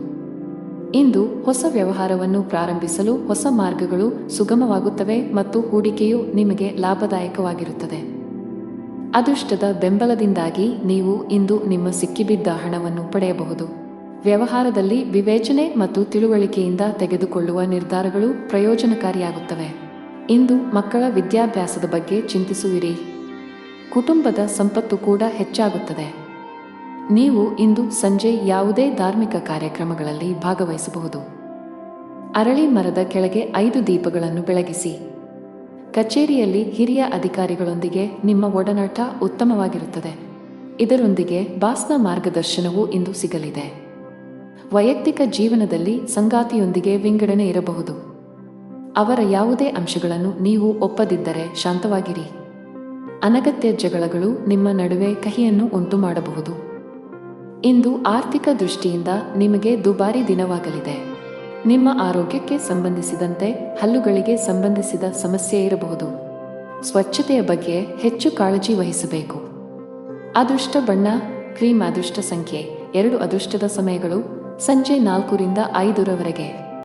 ಇಂದು ಹೊಸ ವ್ಯವಹಾರವನ್ನು ಪ್ರಾರಂಭಿಸಲು ಹೊಸ ಮಾರ್ಗಗಳು ಸುಗಮವಾಗುತ್ತವೆ ಮತ್ತು ಹೂಡಿಕೆಯು ನಿಮಗೆ ಲಾಭದಾಯಕವಾಗಿರುತ್ತದೆ. ಅದೃಷ್ಟದ ಬೆಂಬಲದಿಂದಾಗಿ ನೀವು ಇಂದು ನಿಮ್ಮ ಸಿಕ್ಕಿಬಿದ್ದ ಹಣವನ್ನು ಪಡೆಯಬಹುದು. ವ್ಯವಹಾರದಲ್ಲಿ ವಿವೇಚನೆ ಮತ್ತು ತಿಳುವಳಿಕೆಯಿಂದ ತೆಗೆದುಕೊಳ್ಳುವ ನಿರ್ಧಾರಗಳು ಪ್ರಯೋಜನಕಾರಿಯಾಗುತ್ತವೆ. ಇಂದು ಮಕ್ಕಳ ವಿದ್ಯಾಭ್ಯಾಸದ ಬಗ್ಗೆ ಚಿಂತಿಸುವಿರಿ. ಕುಟುಂಬದ ಸಂಪತ್ತು ಕೂಡ ಹೆಚ್ಚಾಗುತ್ತದೆ. ನೀವು ಇಂದು ಸಂಜೆ ಯಾವುದೇ ಧಾರ್ಮಿಕ ಕಾರ್ಯಕ್ರಮಗಳಲ್ಲಿ ಭಾಗವಹಿಸಬಹುದು. ಅರಳಿ ಮರದ ಕೆಳಗೆ 5 ದೀಪಗಳನ್ನು ಬೆಳಗಿಸಿ. ಕಚೇರಿಯಲ್ಲಿ ಹಿರಿಯ ಅಧಿಕಾರಿಗಳೊಂದಿಗೆ ನಿಮ್ಮ ಒಡನಾಟ ಉತ್ತಮವಾಗಿರುತ್ತದೆ. ಇದರೊಂದಿಗೆ ಬಾಸ್ನ ಮಾರ್ಗದರ್ಶನವೂ ಇಂದು ಸಿಗಲಿದೆ. ವೈಯಕ್ತಿಕ ಜೀವನದಲ್ಲಿ ಸಂಗಾತಿಯೊಂದಿಗೆ ವಿಂಗಡಣೆ ಇರಬಹುದು. ಅವರ ಯಾವುದೇ ಅಂಶಗಳನ್ನು ನೀವು ಒಪ್ಪದಿದ್ದರೆ ಶಾಂತವಾಗಿರಿ. ಅನಗತ್ಯ ಜಗಳಗಳು ನಿಮ್ಮ ನಡುವೆ ಕಹಿಯನ್ನು ಉಂಟುಮಾಡಬಹುದು. ಇಂದು ಆರ್ಥಿಕ ದೃಷ್ಟಿಯಿಂದ ನಿಮಗೆ ದುಬಾರಿ ದಿನವಾಗಲಿದೆ. ನಿಮ್ಮ ಆರೋಗ್ಯಕ್ಕೆ ಸಂಬಂಧಿಸಿದಂತೆ ಹಲ್ಲುಗಳಿಗೆ ಸಂಬಂಧಿಸಿದ ಸಮಸ್ಯೆ ಇರಬಹುದು. ಸ್ವಚ್ಛತೆಯ ಬಗ್ಗೆ ಹೆಚ್ಚು ಕಾಳಜಿ ವಹಿಸಬೇಕು. ಅದೃಷ್ಟ ಬಣ್ಣ ಕ್ರೀಮ್. ಅದೃಷ್ಟ ಸಂಖ್ಯೆ 2. ಅದೃಷ್ಟದ ಸಮಯಗಳು ಸಂಜೆ 4 ರಿಂದ 5 ರವರೆಗೆ.